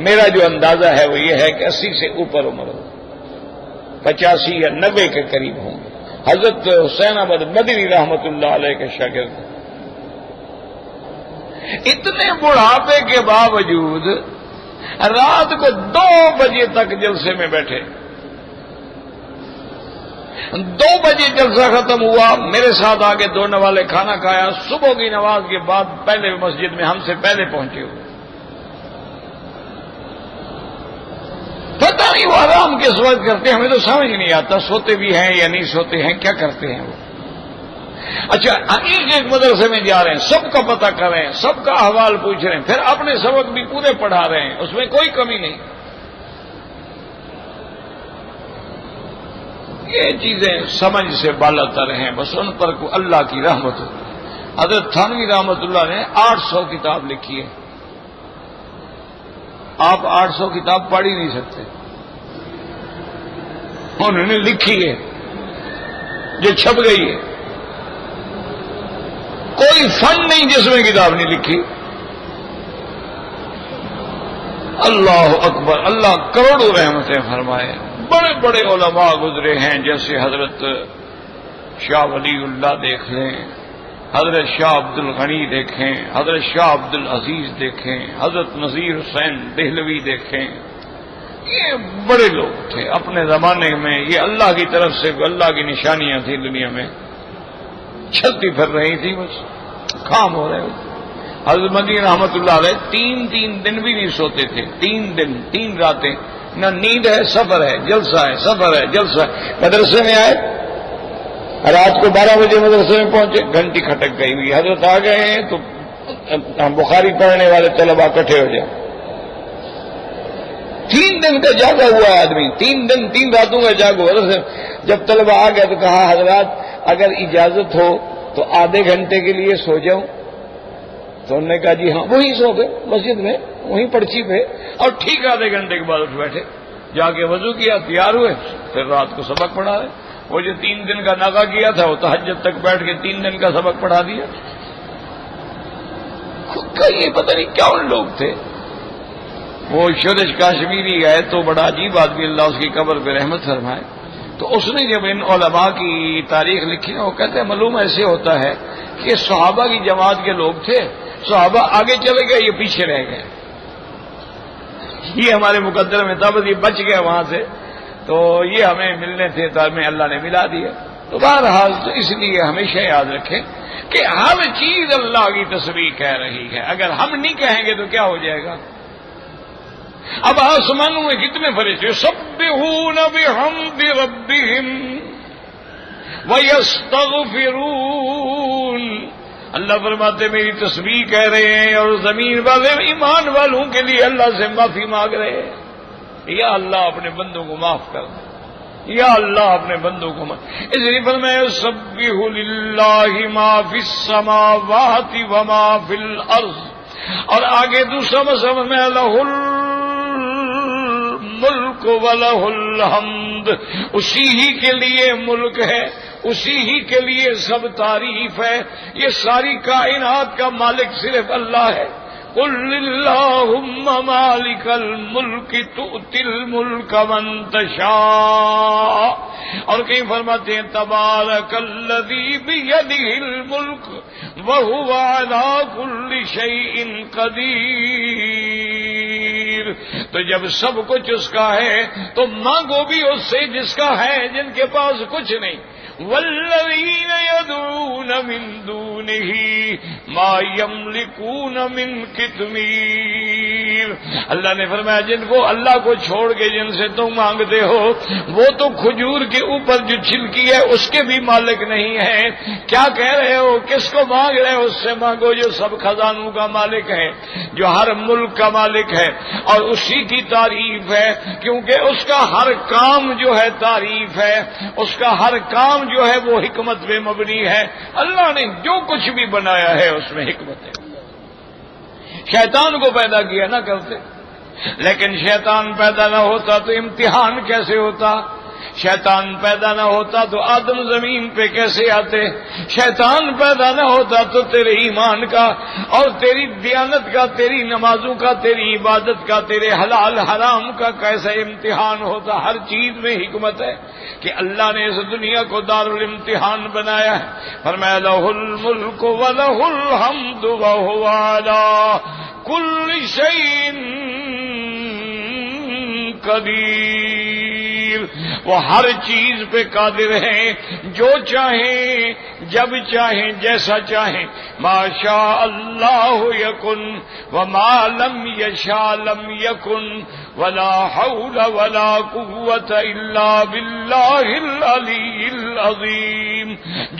میرا جو اندازہ ہے وہ یہ ہے کہ 80 سے اوپر عمر ہوگی, 85 یا 90 کے قریب ہوں گے. حضرت حسین احمد مدنی رحمت اللہ علیہ کے شاگرد. اتنے بڑھاپے کے باوجود رات کو 2 بجے تک جلسے میں بیٹھے. 2 بجے جلسہ ختم ہوا, میرے ساتھ آگے 2 نوالے کھانا کھایا. صبح کی نماز کے بعد پہلے مسجد میں ہم سے پہلے پہنچے ہوئے. پتہ نہیں وہ آرام کس وقت کرتے ہیں, ہمیں تو سمجھ نہیں آتا. سوتے بھی ہیں یا نہیں سوتے ہیں, کیا کرتے ہیں وہ. اچھا ایک مدرسے میں جا رہے ہیں, سب کا پتہ کر رہے ہیں, سب کا احوال پوچھ رہے ہیں, پھر اپنے سبق بھی پورے پڑھا رہے ہیں, اس میں کوئی کمی نہیں. یہ چیزیں سمجھ سے بالا تر ہیں, بس ان پر کو اللہ کی رحمت ہو. حضرت تھانوی رحمت اللہ نے 800 کتاب لکھی ہے. آپ 800 کتاب پڑھ ہی نہیں سکتے. انہوں نے لکھی ہے جو چھپ گئی ہے. کوئی فن نہیں جس میں کتاب نہیں لکھی. اللہ اکبر, اللہ کروڑوں رحمتیں فرمائے. بڑے بڑے علماء گزرے ہیں جیسے حضرت شاہ ولی اللہ دیکھ لیں, حضرت شاہ عبد الغنی دیکھیں, حضرت شاہ عبد العزیز دیکھیں, حضرت نذیر حسین دہلوی دیکھیں. یہ بڑے لوگ تھے اپنے زمانے میں. یہ اللہ کی طرف سے اللہ کی نشانیاں تھیں دنیا میں, چلتی پھر رہی تھی, بس کام ہو رہے ہوتے. حضرت مدنی رحمت اللہ علیہ 3 دن بھی نہیں سوتے تھے. 3 دن 3 راتیں نہ نیند ہے، سفر ہے، جلسہ ہے، سفر ہے، جلسہ ہے۔ مدرسے میں آئے، رات کو 12 بجے مدرسے میں پہنچے، گھنٹی کھٹک گئی ہوئی، حضرت آ گئے ہیں تو بخاری پڑھنے والے طلبا اکٹھے ہو جائیں۔ 3 دن کا جاگا ہوا آدمی، 3 دن 3 راتوں کا جاگا ہوا۔ جب طلبا آ گئے تو کہا حضرات اگر اجازت ہو تو آدھے گھنٹے کے لیے سو جاؤں؟ تو انہوں نے کہا جی ہاں، وہیں سو گئے مسجد میں، وہیں پرچی پہ، اور ٹھیک آدھے گھنٹے کے بعد اٹھ بیٹھے، جا کے وضو کیا، تیار ہوئے، پھر رات کو سبق پڑھا رہے۔ وہ جو 3 دن کا ناغہ کیا تھا وہ تہجد تک بیٹھ کے 3 دن کا سبق پڑھا دیا۔ خود کا یہ پتہ نہیں کیا ان لوگ تھے۔ وہ شورش کاشمیری گئے تو بڑا عجیب آدمی، اللہ اس کی قبر پہ رحمت فرمائے، تو اس نے جب ان علماء کی تاریخ لکھی نا، وہ کہتے ہیں معلوم ایسے ہوتا ہے کہ صحابہ کی جماعت کے لوگ تھے، صحابہ آگے چلے گئے، یہ پیچھے رہ گئے، یہ ہمارے مقدر میں تھا، بس یہ بچ گئے وہاں سے، تو یہ ہمیں ملنے تھے تو ہمیں اللہ نے ملا دیا۔ تو بہرحال تو اس لیے ہمیشہ یاد رکھیں کہ ہر چیز اللہ کی تسبیح کہہ رہی ہے، اگر ہم نہیں کہیں گے تو کیا ہو جائے گا؟ اب آسمانوں میں کتنے فرشتے یسبحون بحمد ربہم ویستغفرون، اللہ فرماتے میری تسبیح کہہ رہے ہیں اور زمین والے ایمان والوں کے لیے اللہ سے معافی مانگ رہے ہیں، یا اللہ اپنے بندوں کو معاف کر دے، یا اللہ اپنے بندوں کو معاف۔ اس لیے فرمایا یسبح للہ ما فی السماوات وما فی الارض، اور آگے دوسرا مسئلہ میں لہ الملک ولہ الحمد، اسی ہی کے لیے ملک ہے، اسی ہی کے لیے سب تعریف ہے، یہ ساری کائنات کا مالک صرف اللہ ہے۔ قل اللہم مالک الملک تؤتی الملک من تشاء، اور کہیں فرماتے ہیں تبارک الذی بیدہ الملک وہو علی کل شیء قدیر۔ تو جب سب کچھ اس کا ہے تو مانگو بھی اس سے جس کا ہے، جن کے پاس کچھ نہیں۔ والذین یدعون من دونہ ما یملکون من قطمیر، اللہ نے فرمایا جن کو اللہ کو چھوڑ کے جن سے تم مانگتے ہو وہ تو کھجور کے اوپر جو چھلکی ہے اس کے بھی مالک نہیں ہے۔ کیا کہہ رہے ہو؟ کس کو مانگ رہے ہو؟ اس سے مانگو جو سب خزانوں کا مالک ہے، جو ہر ملک کا مالک ہے، اور اسی کی تعریف ہے، کیونکہ اس کا ہر کام جو ہے تعریف ہے، اس کا ہر کام جو ہے وہ حکمت پہ مبنی ہے۔ اللہ نے جو کچھ بھی بنایا ہے اس میں حکمت ہے۔ شیطان کو پیدا کیا نہ کرتے، لیکن شیطان پیدا نہ ہوتا تو امتحان کیسے ہوتا؟ شیطان پیدا نہ ہوتا تو آدم زمین پہ کیسے آتے؟ شیطان پیدا نہ ہوتا تو تیرے ایمان کا اور تیری دیانت کا، تیری نمازوں کا، تیری عبادت کا، تیرے حلال حرام کا کیسا امتحان ہوتا؟ ہر چیز میں حکمت ہے کہ اللہ نے اس دنیا کو دار الامتحان بنایا ہے۔ فرمایا لہ الملک ولہ الحمد وہو علی کل شیء قدیر، وہ ہر چیز پہ قادر ہیں، جو چاہیں جب چاہیں جیسا چاہیں۔ ما شاء اللہ یکن وما لم یشاء لم یکن ولا حول ولا قوت الا باللہ العلی العظیم،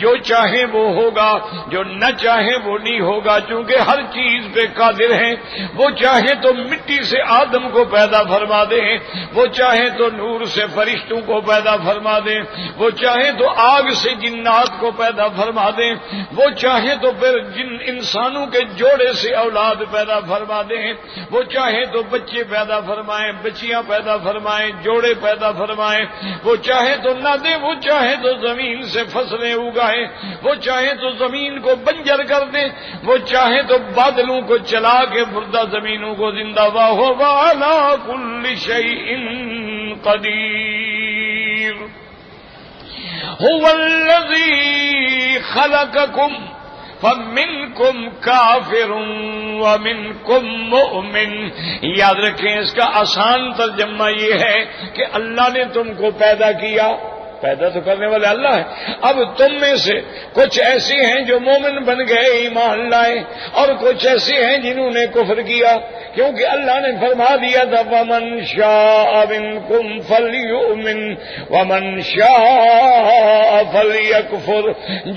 جو چاہیں وہ ہوگا، جو نہ چاہیں وہ نہیں ہوگا، چونکہ ہر چیز پہ قادر ہیں۔ وہ چاہیں تو مٹی سے آدم کو پیدا فرما دیں، وہ چاہیں تو نور سے فرشتوں کو پیدا فرما دیں، وہ چاہیں تو آگ سے جنات کو پیدا فرما دیں، وہ چاہیں تو پھر جن انسانوں کے جوڑے سے اولاد پیدا فرما دیں، وہ چاہیں تو بچے پیدا فرمائیں، بچیاں پیدا فرمائیں، جوڑے پیدا فرمائیں، وہ چاہیں تو نہ دیں، وہ چاہیں تو زمین سے فصلیں اگائیں، وہ چاہیں تو زمین کو بنجر کر دیں، وہ چاہیں تو بادلوں کو چلا کے مردہ زمینوں کو زندہ وَهُوَ عَلَى كُلِّ شَيْءٍ قدیر۔ هُوَ الَّذِي خَلَقَكُمْ فَمِنْكُمْ كَافِرٌ وَمِنْكُمْ مُؤْمِنٌ۔ یاد رکھیں اس کا آسان ترجمہ یہ ہے کہ اللہ نے تم کو پیدا کیا، پیدا تو کرنے والے اللہ ہیں. اب تم میں سے کچھ ایسے ہیں جو مومن بن گئے, ایمان لائے, اور کچھ ایسے ہیں جنہوں نے کفر کیا, کیونکہ اللہ نے فرما دیا تھا وَمَنْ شَاءَ مِنْكُمْ فَلْيُؤْمِنْ وَمَنْ شَاءَ فَلْيَكْفُرْ.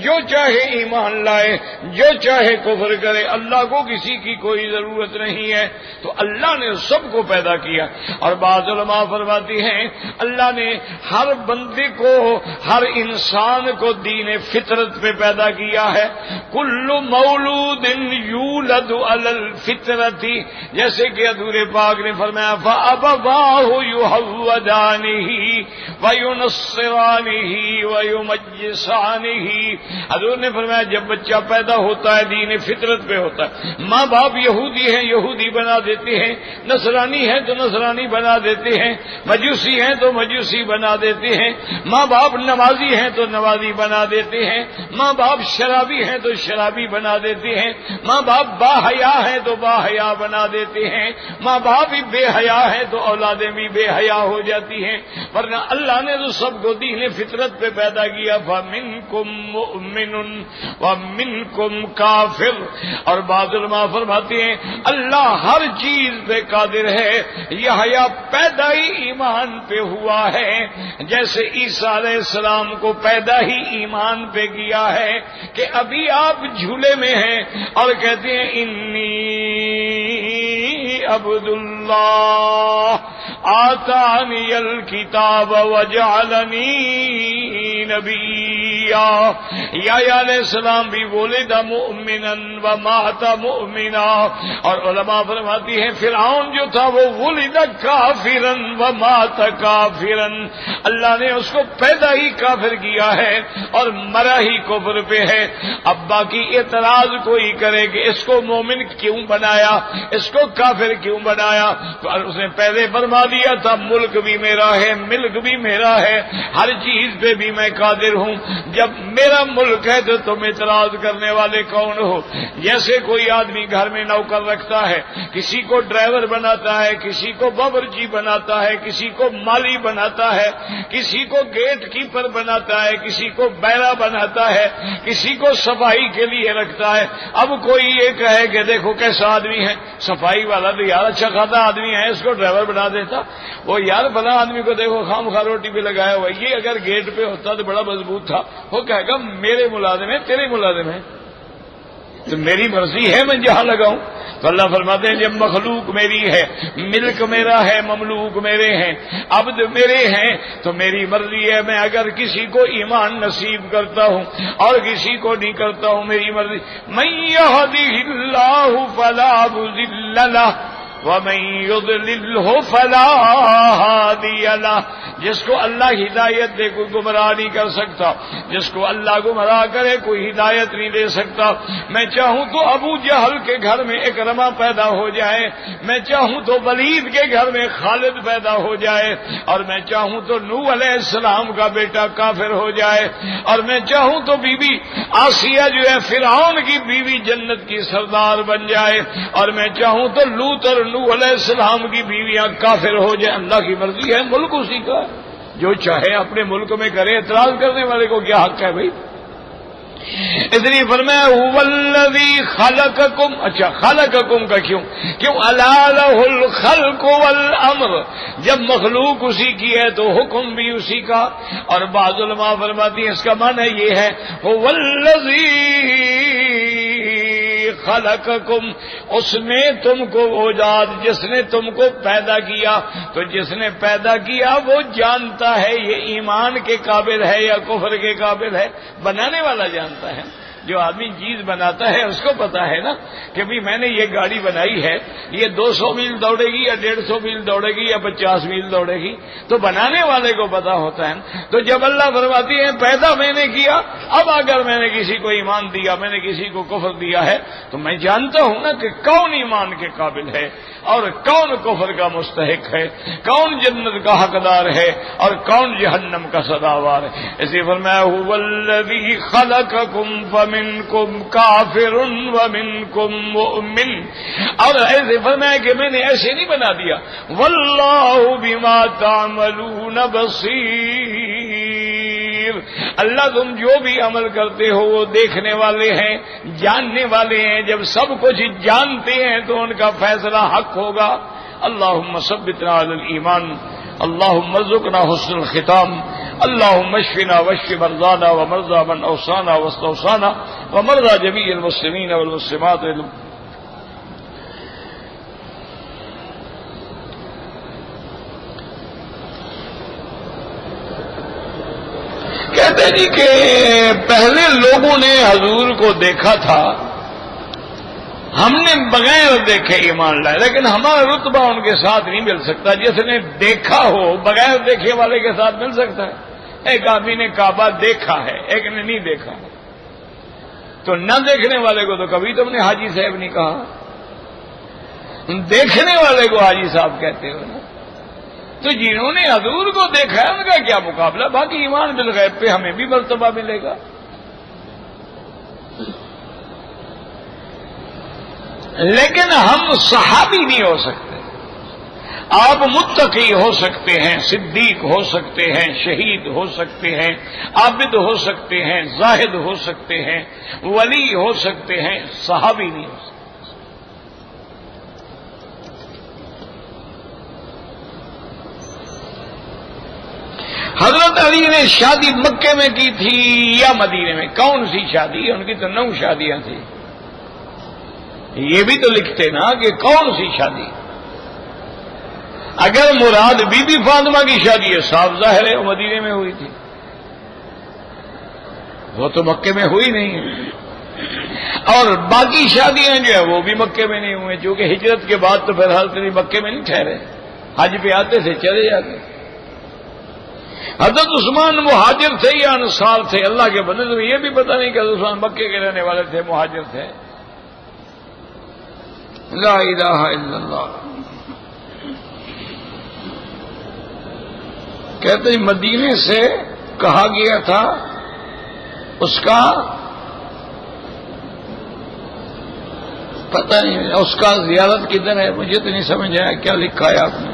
جو چاہے ایمان لائے, جو چاہے کفر کرے, اللہ کو کسی کی کوئی ضرورت نہیں ہے. تو اللہ نے سب کو پیدا کیا. اور بعض علماء فرماتی ہیں اللہ نے ہر بندے کو, ہر انسان کو دین فطرت پہ پیدا کیا ہے. کل مولود یولد علی الفطرت, جیسے کہ حضور پاک نے فرمایا فَأَبَوَاهُ يُهَوِّدَانِهِ وَيُنَصِّرَانِهِ وَيُمَجِّسَانِهِ. حضور نے فرمایا جب بچہ پیدا ہوتا ہے دین فطرت پہ ہوتا ہے. ماں باپ یہودی ہیں یہودی بنا دیتے ہیں, نصرانی ہیں تو نصرانی بنا دیتے ہیں, مجوسی ہیں تو مجوسی بنا دیتے ہیں, ماں باپ نمازی ہیں تو نمازی بنا دیتے ہیں, ماں باپ شرابی ہیں تو شرابی بنا دیتے ہیں, ماں باپ با حیا ہیں تو با حیا بنا دیتے ہیں, ماں باپ بھی بے حیا ہیں تو اولادیں بھی بے حیا ہو جاتی ہیں. ورنہ اللہ نے تو سب کو دین فطرت پہ پیدا کیا. فَمِنْكُمْ مُؤْمِنٌ وَمِنْكُمْ کافر. اور بعض علماء فرماتے ہیں اللہ ہر چیز پہ قادر ہے. یحییٰ پیدا ہی ایمان پہ ہوا ہے, جیسے عیسیٰ علیہ السلام کو پیدا ہی ایمان پہ کیا ہے کہ ابھی آپ جھولے میں ہیں اور کہتے ہیں انی عبد اللہ آتانی الکتاب وجعلنی نبیا. یحییٰ علیہ السلام بھی ولد مؤمنا ومات مؤمنا. اور علماء فرماتی ہیں فرعون جو تھا وہ ولد کافرا ومات کافرا. اللہ نے اس کو پیدا ہی کافر کیا ہے اور مرا ہی کفر پہ ہے. اب باقی اعتراض کوئی کرے کہ اس کو مومن کیوں بنایا, اس کو کافر کیوں بنایا, تو اس نے پہلے فرما دیا تھا ملک بھی میرا ہے, ملک بھی میرا ہے, ہر چیز پہ بھی میں قادر ہوں. جب میرا ملک ہے تو تم اعتراض کرنے والے کون ہو؟ جیسے کوئی آدمی گھر میں نوکر رکھتا ہے, کسی کو ڈرائیور بناتا ہے, کسی کو باورچی بناتا ہے, کسی کو مالی بناتا ہے, کسی کو گیٹ کیپر بناتا ہے, کسی کو بیرا بناتا ہے, کسی کو صفائی کے لیے رکھتا ہے. اب کوئی یہ کہے کہ دیکھو کیسا آدمی ہے, صفائی والا تو یار اچھا خاصا آدمی ہے, اس کو ڈرائیور بنا دیتا. وہ یار بنا آدمی کو دیکھو خام خواہ روٹی پہ لگایا ہوا, یہ اگر گیٹ پہ ہوتا تو بڑا مضبوط تھا. وہ کہے گا میرے ملازم ہے تیرے ملازم ہے, تو میری مرضی ہے میں جہاں لگاؤں. تو اللہ فرماتے ہیں جب مخلوق میری ہے, ملک میرا ہے, مملوک میرے ہیں, عبد میرے ہیں, تو میری مرضی ہے. میں اگر کسی کو ایمان نصیب کرتا ہوں اور کسی کو نہیں کرتا ہوں, میری مرضی. من یہدہ اللہ فلا مضل لہ وَمَن يُضْلِلْهُ فَلَا هَادِیَ لَهُ. جس کو اللہ ہدایت دے کوئی گمراہ نہیں کر سکتا, جس کو اللہ گمراہ کرے کوئی ہدایت نہیں دے سکتا. میں چاہوں تو ابو جہل کے گھر میں اکرمہ پیدا ہو جائے, میں چاہوں تو ولید کے گھر میں خالد پیدا ہو جائے, اور میں چاہوں تو نوح علیہ السلام کا بیٹا کافر ہو جائے, اور میں چاہوں تو بی بی آسیہ جو ہے فرعون کی بیوی جنت کی سردار بن جائے, اور میں چاہوں تو لوط اور نوح علیہ السلام کی بیویاں کافر ہو جائیں. اللہ کی مرضی ہے, ملک اسی کا ہے, جو چاہے اپنے ملک میں کرے. اعتراض کرنے والے کو کیا حق ہے بھائی؟ اس لیے فرمایا هو الذی خلقکم. اچھا خلقکم کا کیوں الا لہ الخلق والامر. جب مخلوق اسی کی ہے تو حکم بھی اسی کا. اور بعض علماء فرماتی ہیں اس کا معنی یہ ہے هو الذی خلقکم, اس نے تم کو اوجاد, جس نے تم کو پیدا کیا. تو جس نے پیدا کیا وہ جانتا ہے یہ ایمان کے قابل ہے یا کفر کے قابل ہے. بنانے والا جانتا ہے. جو آدمی چیز بناتا ہے اس کو پتا ہے نا کہ بھی میں نے یہ گاڑی بنائی ہے, یہ 200 میل دوڑے گی یا 150 میل دوڑے گی یا 50 میل دوڑے گی, تو بنانے والے کو پتا ہوتا ہے. تو جب اللہ فرماتی ہے پیدا میں نے کیا, اب اگر میں نے کسی کو ایمان دیا, میں نے کسی کو کفر دیا ہے, تو میں جانتا ہوں نا کہ کون ایمان کے قابل ہے اور کون کفر کا مستحق ہے, کون جنت کا حقدار ہے اور کون جہنم کا سزاوار ہے. اسی فرمایا هو الذی خلقکم فمنکم کافر ومنکم مؤمن. اور ایسے فرمایا کہ میں نے ایسے نہیں بنا دیا, واللہ بما تعملون بصیر. بصیر، اللہ تم جو بھی عمل کرتے ہو وہ دیکھنے والے ہیں، جاننے والے ہیں، جب سب کچھ جانتے ہیں تو ان کا فیصلہ حق ہوگا۔ اللہم ثبتنا علی الایمان، اللہم ارزقنا حسن الختام، اللہم اشفنا واشف مرضانا ومرضى من اوصانا واستوصانا ومرضى جميع المسلمین والمسلمات۔ کہتے جی کہ پہلے لوگوں نے حضور کو دیکھا تھا، ہم نے بغیر دیکھے ایمان لائے، لیکن ہمارا رتبہ ان کے ساتھ نہیں مل سکتا جس نے دیکھا ہو، بغیر دیکھے والے کے ساتھ مل سکتا ہے؟ ایک آدمی نے کعبہ دیکھا ہے، ایک نے نہیں دیکھا، تو نہ دیکھنے والے کو تو کبھی تم نے حاجی صاحب نہیں کہا، دیکھنے والے کو حاجی صاحب کہتے ہو نا۔ تو جنہوں نے حضور کو دیکھا ہے ان کا کیا مقابلہ، باقی ایمان بالغیب پہ ہمیں بھی مرتبہ ملے گا۔ لیکن ہم صحابی نہیں ہو سکتے، آپ متقی ہو سکتے ہیں، صدیق ہو سکتے ہیں، شہید ہو سکتے ہیں، عابد ہو سکتے ہیں، زاہد ہو سکتے ہیں، ولی ہو سکتے ہیں، صحابی نہیں ہو سکتے۔ حضرت علی نے شادی مکے میں کی تھی یا مدینے میں؟ کون سی شادی؟ ان کی تو 9 شادیاں تھیں، یہ بھی تو لکھتے نا کہ کون سی شادی۔ اگر مراد بی بی فاطمہ کی شادی ہے، صاف ظاہر ہے وہ مدینے میں ہوئی تھی، وہ تو مکے میں ہوئی نہیں ہے۔ اور باقی شادیاں جو ہے وہ بھی مکے میں نہیں ہوئے، چونکہ ہجرت کے بعد تو پھر حضرت علی مکے میں نہیں ٹھہرے، حج پہ آتے تھے چلے جاتے۔ حضرت عثمان مہاجر تھے یا انصار تھے؟ اللہ کے بندے، تو یہ بھی پتہ نہیں کہ حضرت عثمان مکے کے رہنے والے تھے، مہاجر تھے۔ لا الہ الا اللہ۔ کہتے ہیں مدینے سے کہا گیا تھا اس کا پتہ نہیں، اس کا زیارت کدھر ہے مجھے تو نہیں سمجھ آیا، کیا لکھا ہے آپ نے؟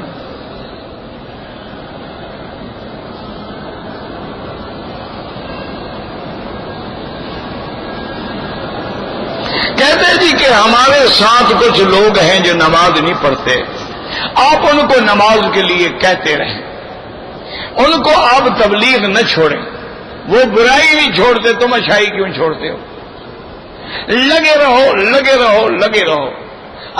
کہتے جی کہ ہمارے ساتھ کچھ لوگ ہیں جو نماز نہیں پڑھتے، آپ ان کو نماز کے لیے کہتے رہیں، ان کو آپ تبلیغ نہ چھوڑیں، وہ برائی نہیں چھوڑتے، تم اچھائی کیوں چھوڑتے ہو؟ لگے رہو لگے رہو لگے رہو۔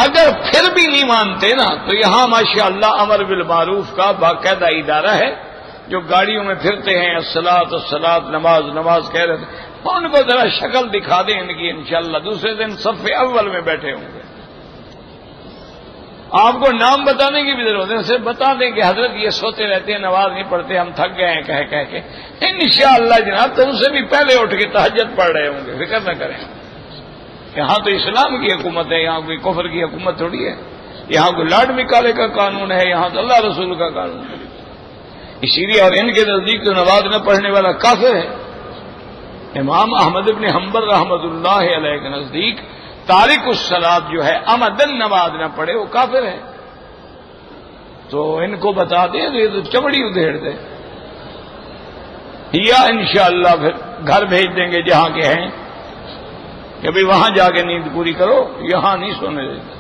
اگر پھر بھی نہیں مانتے نا تو یہاں ماشاءاللہ امر بالمعروف کا باقاعدہ ادارہ ہے، جو گاڑیوں میں پھرتے ہیں الصلاۃ الصلاۃ نماز نماز کہہ رہے تھے، ان کو ذرا شکل دکھا دیں ان کی، انشاءاللہ دوسرے دن صف اول میں بیٹھے ہوں گے۔ آپ کو نام بتانے کی بھی ضرورت ہے، صرف بتا دیں کہ حضرت یہ سوتے رہتے ہیں، نماز نہیں پڑھتے، ہم تھک گئے ہیں کہہ کہہ کے، انشاءاللہ جناب تم سے بھی پہلے اٹھ کے تہجد پڑھ رہے ہوں گے، فکر نہ کریں۔ یہاں تو اسلام کی حکومت ہے، یہاں کوئی کفر کی حکومت تھوڑی ہے، یہاں کوئی لاڈ نکالے کا قانون ہے، یہاں تو اللہ رسول کا قانون ہے۔ اسی لیے اور ان کے نزدیک تو نماز نہ پڑھنے والا کافر ہے۔ امام احمد ابن حنبل رحمۃ اللہ علیہ کے نزدیک تارک الصلاۃ جو ہے عمدن نماز نہ پڑھے وہ کافر ہے۔ تو ان کو بتا دیں تو یہ تو چمڑی ادھیڑ دے، یا انشاءاللہ پھر گھر بھیج دیں گے جہاں کے ہیں کہ بھئی وہاں جا کے نیند پوری کرو، یہاں نہیں سونے دیتے۔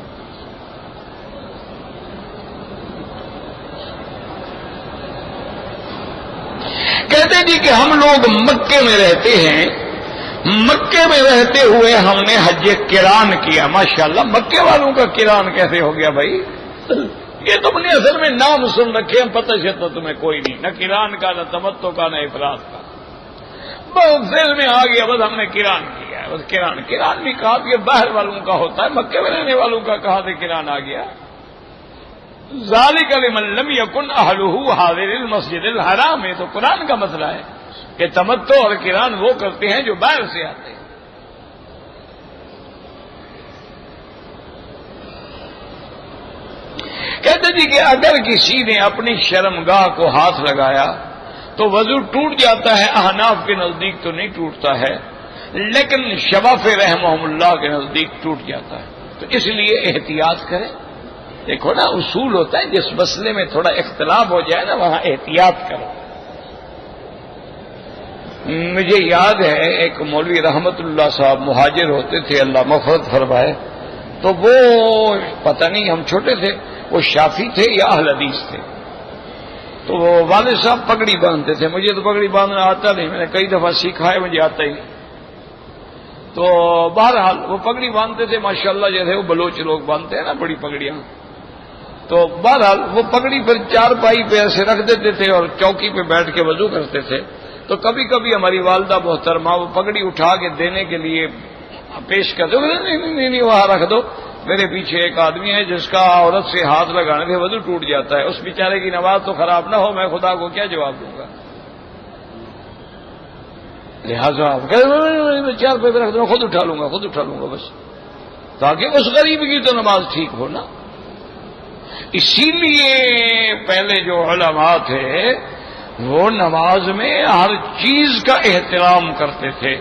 کہتے جی کہ ہم لوگ مکے میں رہتے ہیں، مکے میں رہتے ہوئے ہم نے حج قران کیا۔ ماشاءاللہ مکے والوں کا قران کیسے ہو گیا بھائی؟ یہ تم نے اصل میں نام سن رکھے ہیں، پتہ چلتا تمہیں کوئی نہیں، نہ قران کا نہ تمتع کا نہ افراد کا، بس دل میں آ گیا بس ہم نے قران کیا ہے، بس قران بھی کہا کہ باہر والوں کا ہوتا ہے، مکے میں رہنے والوں کا کہاں سے قران آ گیا؟ ذالک لمن لم یکن اہلہ حاضر المسجد الحرام، ہے تو قرآن کا مسئلہ ہے کہ تمتع اور قران وہ کرتے ہیں جو باہر سے آتے ہیں۔ کہتے جی کہ اگر کسی نے اپنی شرمگاہ کو ہاتھ لگایا تو وضو ٹوٹ جاتا ہے، احناف کے نزدیک تو نہیں ٹوٹتا ہے، لیکن شفاف رحمہم اللہ کے نزدیک ٹوٹ جاتا ہے، تو اس لیے احتیاط کریں۔ دیکھو نا اصول ہوتا ہے، جس مسئلے میں تھوڑا اختلاف ہو جائے نا وہاں احتیاط کرو۔ مجھے یاد ہے ایک مولوی رحمت اللہ صاحب مہاجر ہوتے تھے، اللہ مغفرت فرمائے، تو وہ پتہ نہیں ہم چھوٹے تھے، وہ شافعی تھے یا اہل حدیث تھے، تو وہ والد صاحب پگڑی باندھتے تھے. مجھے تو پگڑی باندھنا آتا نہیں، میں نے کئی دفعہ سیکھا ہے، مجھے آتا ہی نہیں. تو بہرحال وہ پگڑی باندھتے تھے ماشاءاللہ، جیسے وہ بلوچ لوگ باندھتے ہیں نا بڑی پگڑیاں. تو بہرحال وہ پگڑی پر چارپائی پہ ایسے رکھ دیتے تھے اور چوکی پہ بیٹھ کے وضو کرتے تھے. تو کبھی کبھی ہماری والدہ محترمہ وہ پگڑی اٹھا کے دینے کے لیے پیش کر دو، نہیں وہاں رکھ دو. میرے پیچھے ایک آدمی ہے جس کا عورت سے ہاتھ لگانے سے وضو ٹوٹ جاتا ہے، اس بیچارے کی نماز تو خراب نہ ہو، میں خدا کو کیا جواب دوں گا؟ لہٰذا چار پہ رکھ دوں، خود اٹھا لوں گا بس، تاکہ اس غریب کی تو نماز ٹھیک ہو نا. اسی لیے پہلے جو علماء تھے وہ نماز میں ہر چیز کا احترام کرتے تھے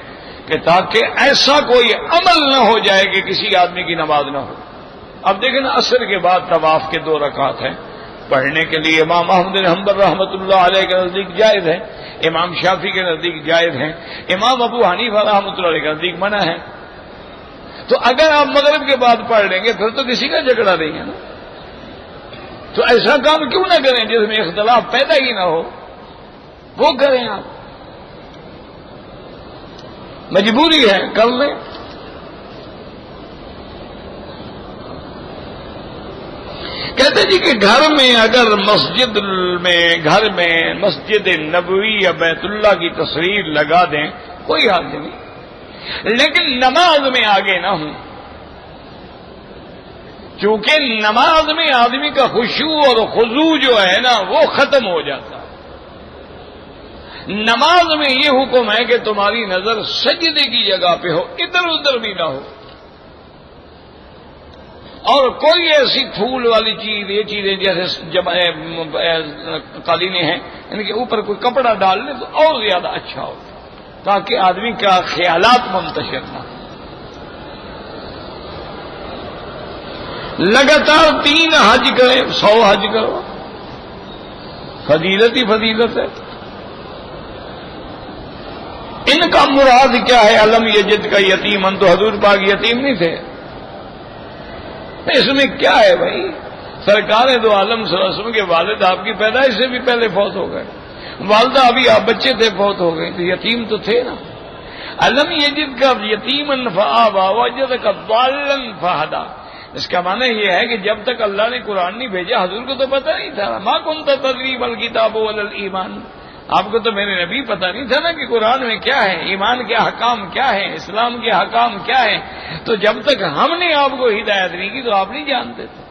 کہ تاکہ ایسا کوئی عمل نہ ہو جائے کہ کسی آدمی کی نماز نہ ہو. اب دیکھیں نا، عصر کے بعد طواف کے 2 رکعت ہیں، پڑھنے کے لیے امام احمد بن حنبل رحمۃ اللہ علیہ کے نزدیک جائز ہے، امام شافعی کے نزدیک جائز ہیں، امام ابو حنیفہ رحمۃ اللہ علیہ کے نزدیک منع ہے. تو اگر آپ مغرب کے بعد پڑھ لیں گے پھر تو کسی کا جھگڑا نہیں ہے نا. تو ایسا کام کیوں نہ کریں جس میں اختلاف پیدا ہی نہ ہو، وہ کریں. آپ مجبوری ہے، کر لیں. کہتے جی کہ گھر میں اگر گھر میں مسجد نبوی یا بیت اللہ کی تصویر لگا دیں کوئی حرج نہیں، لیکن نماز میں آگے نہ ہوں، چونکہ نماز میں آدمی کا خشوع اور خضوع جو ہے نا وہ ختم ہو جاتا ہے. نماز میں یہ حکم ہے کہ تمہاری نظر سجدے کی جگہ پہ ہو، ادھر ادھر بھی نہ ہو، اور کوئی ایسی پھول والی چیز، یہ چیزیں جیسے قالینیں ہیں ان کے اوپر کوئی کپڑا ڈال لے تو اور زیادہ اچھا ہو، تاکہ آدمی کا خیالات منتشر نہ ہو. لگاتار 3 حج کریں، 100 حج کرو، فضیلت ہی فضیلت ہے. ان کا مراد کیا ہے؟ علم یجد کا یتیم، تو حضور پاک یتیم نہیں تھے. اس میں کیا ہے بھائی؟ سرکار دو عالم صلی اللہ علیہ وسلم کے والد آپ کی پیدائش سے بھی پہلے فوت ہو گئے، والدہ ابھی آپ بچے تھے فوت ہو گئے، تو یتیم تو تھے نا. علم یجد کا یتیمن فآویٰ وجدک ضالا فہدیٰ. اس کا معنی یہ ہے کہ جب تک اللہ نے قرآن نہیں بھیجا حضور کو تو پتہ نہیں تھا. ما کنت تدری ما الکتاب ولا الایمان، آپ کو تو میرے نبی پتہ نہیں تھا نا کہ قرآن میں کیا ہے، ایمان کے حکام کیا ہے، اسلام کے حکام کیا ہے. تو جب تک ہم نے آپ کو ہدایت نہیں کی تو آپ نہیں جانتے تھے.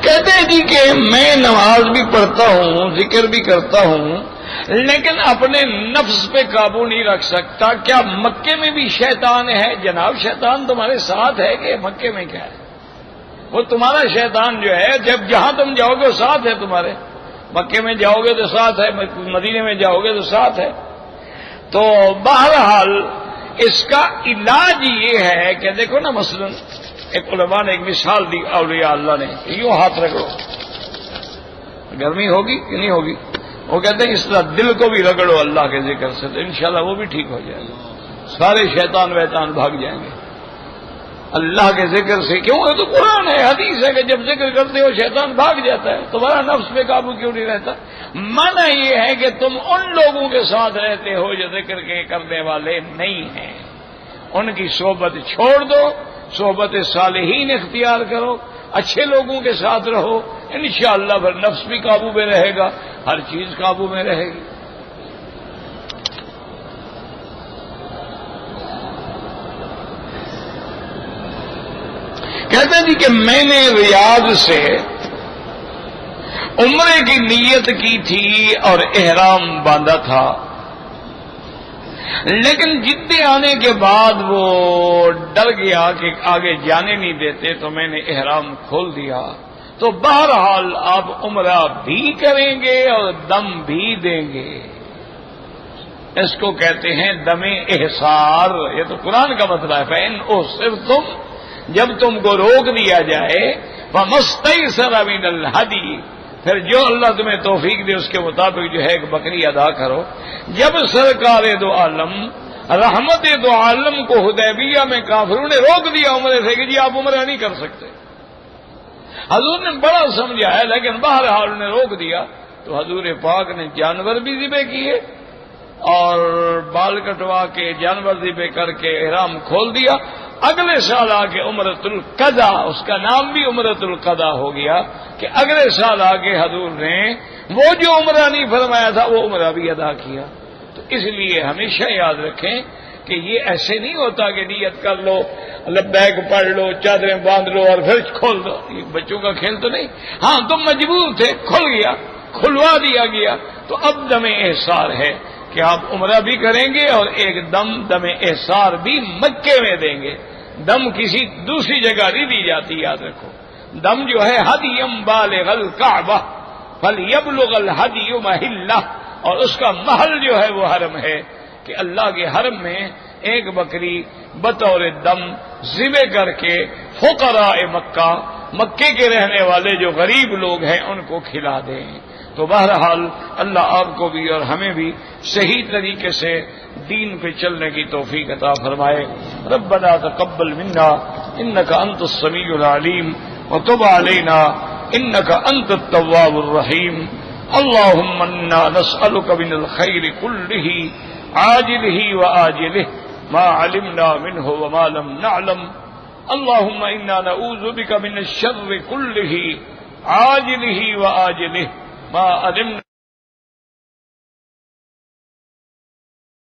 کہتے ہیں جی کہ میں نماز بھی پڑھتا ہوں، ذکر بھی کرتا ہوں، لیکن اپنے نفس پہ قابو نہیں رکھ سکتا. کیا مکے میں بھی شیطان ہے؟ جناب شیطان تمہارے ساتھ ہے کہ مکے میں کیا ہے؟ وہ تمہارا شیطان جو ہے جب جہاں تم جاؤ گے وہ ساتھ ہے تمہارے. مکے میں جاؤ گے تو ساتھ ہے، مدینے میں جاؤ گے تو ساتھ ہے. تو بہرحال اس کا علاج یہ ہے کہ دیکھو نا، مثلا ایک علماء نے ایک مثال دی اولیاء اللہ نے، یوں ہاتھ رگڑو، گرمی ہوگی کہ نہیں ہوگی؟ وہ کہتے ہیں اس طرح دل کو بھی رگڑو اللہ کے ذکر سے تو انشاءاللہ وہ بھی ٹھیک ہو جائے گا، سارے شیطان ویطان بھاگ جائیں گے اللہ کے ذکر سے. کیوں؟ یہ تو قرآن ہے، حدیث ہے کہ جب ذکر کرتے ہو شیطان بھاگ جاتا ہے. تمہارا نفس پہ قابو کیوں نہیں رہتا؟ معنی یہ ہے کہ تم ان لوگوں کے ساتھ رہتے ہو جو ذکر کے کرنے والے نہیں ہیں، ان کی صحبت چھوڑ دو، صحبت صالحین اختیار کرو، اچھے لوگوں کے ساتھ رہو، انشاءاللہ پھر نفس بھی قابو میں رہے گا، ہر چیز قابو میں رہے گی. کہتے ہیں جی کہ میں نے ریاض سے عمرے کی نیت کی تھی اور احرام باندھا تھا، لیکن جدے آنے کے بعد وہ ڈر گیا کہ آگے جانے نہیں دیتے تو میں نے احرام کھول دیا. تو بہرحال آپ عمرہ بھی کریں گے اور دم بھی دیں گے. اس کو کہتے ہیں دم احصار. یہ تو قرآن کا مسئلہ ہے. فإن أُحْصِرْتُمْ جب تم کو روک دیا جائے فَمَسْتَيْسَرَ مِنَ الْهَدْيِ پھر جو اللہ تمہیں توفیق دے اس کے مطابق جو ہے ایک بکری ادا کرو. جب سرکار دو عالم رحمت دو عالم کو حدیبیہ میں کافروں نے روک دیا عمرے سے کہ جی آپ عمرہ نہیں کر سکتے. حضور نے بڑا سمجھایا لیکن بہرحال نے روک دیا تو حضور پاک نے جانور بھی ذبح کیے اور بال کٹوا کے جانور ذبح کر کے احرام کھول دیا. اگلے سال آ کے عمرۃ القضا اس کا نام بھی عمرۃ القضا ہو گیا کہ اگلے سال آ کے حضور نے وہ جو عمرہ نہیں فرمایا تھا وہ عمرہ بھی ادا کیا. تو اس لیے ہمیشہ یاد رکھیں کہ یہ ایسے نہیں ہوتا کہ نیت کر لو لبیک پڑھ لو چادریں باندھ لو اور پھر کھول دو. یہ بچوں کا کھیل تو نہیں. ہاں تم مجبور تھے کھل گیا کھلوا دیا گیا تو اب دم احصار ہے کہ آپ عمرہ بھی کریں گے اور ایک دم احصار بھی مکے میں دیں گے. دم کسی دوسری جگہ نہیں دی جاتی. یاد رکھو دم جو ہے ہدیم بالغ الکعبہ فلیبلغ الہدی محلہ اور اس کا محل جو ہے وہ حرم ہے کہ اللہ کے حرم میں ایک بکری بطور دم ذبح کر کے فقراء مکے کے رہنے والے جو غریب لوگ ہیں ان کو کھلا دیں. تو بہرحال اللہ آپ کو بھی اور ہمیں بھی صحیح طریقے سے دین پہ چلنے کی توفیق عطا فرمائے. ربنا تقبل منا انك انت السميع العليم وتب علينا انك انت التواب الرحيم. اللهم انا نسألك من الخير كله عاجله وآجله ما علمنا منه وما لم نعلم. اللهم انا نعوذ بك من الشر كله عاجله وآجله ما علمنا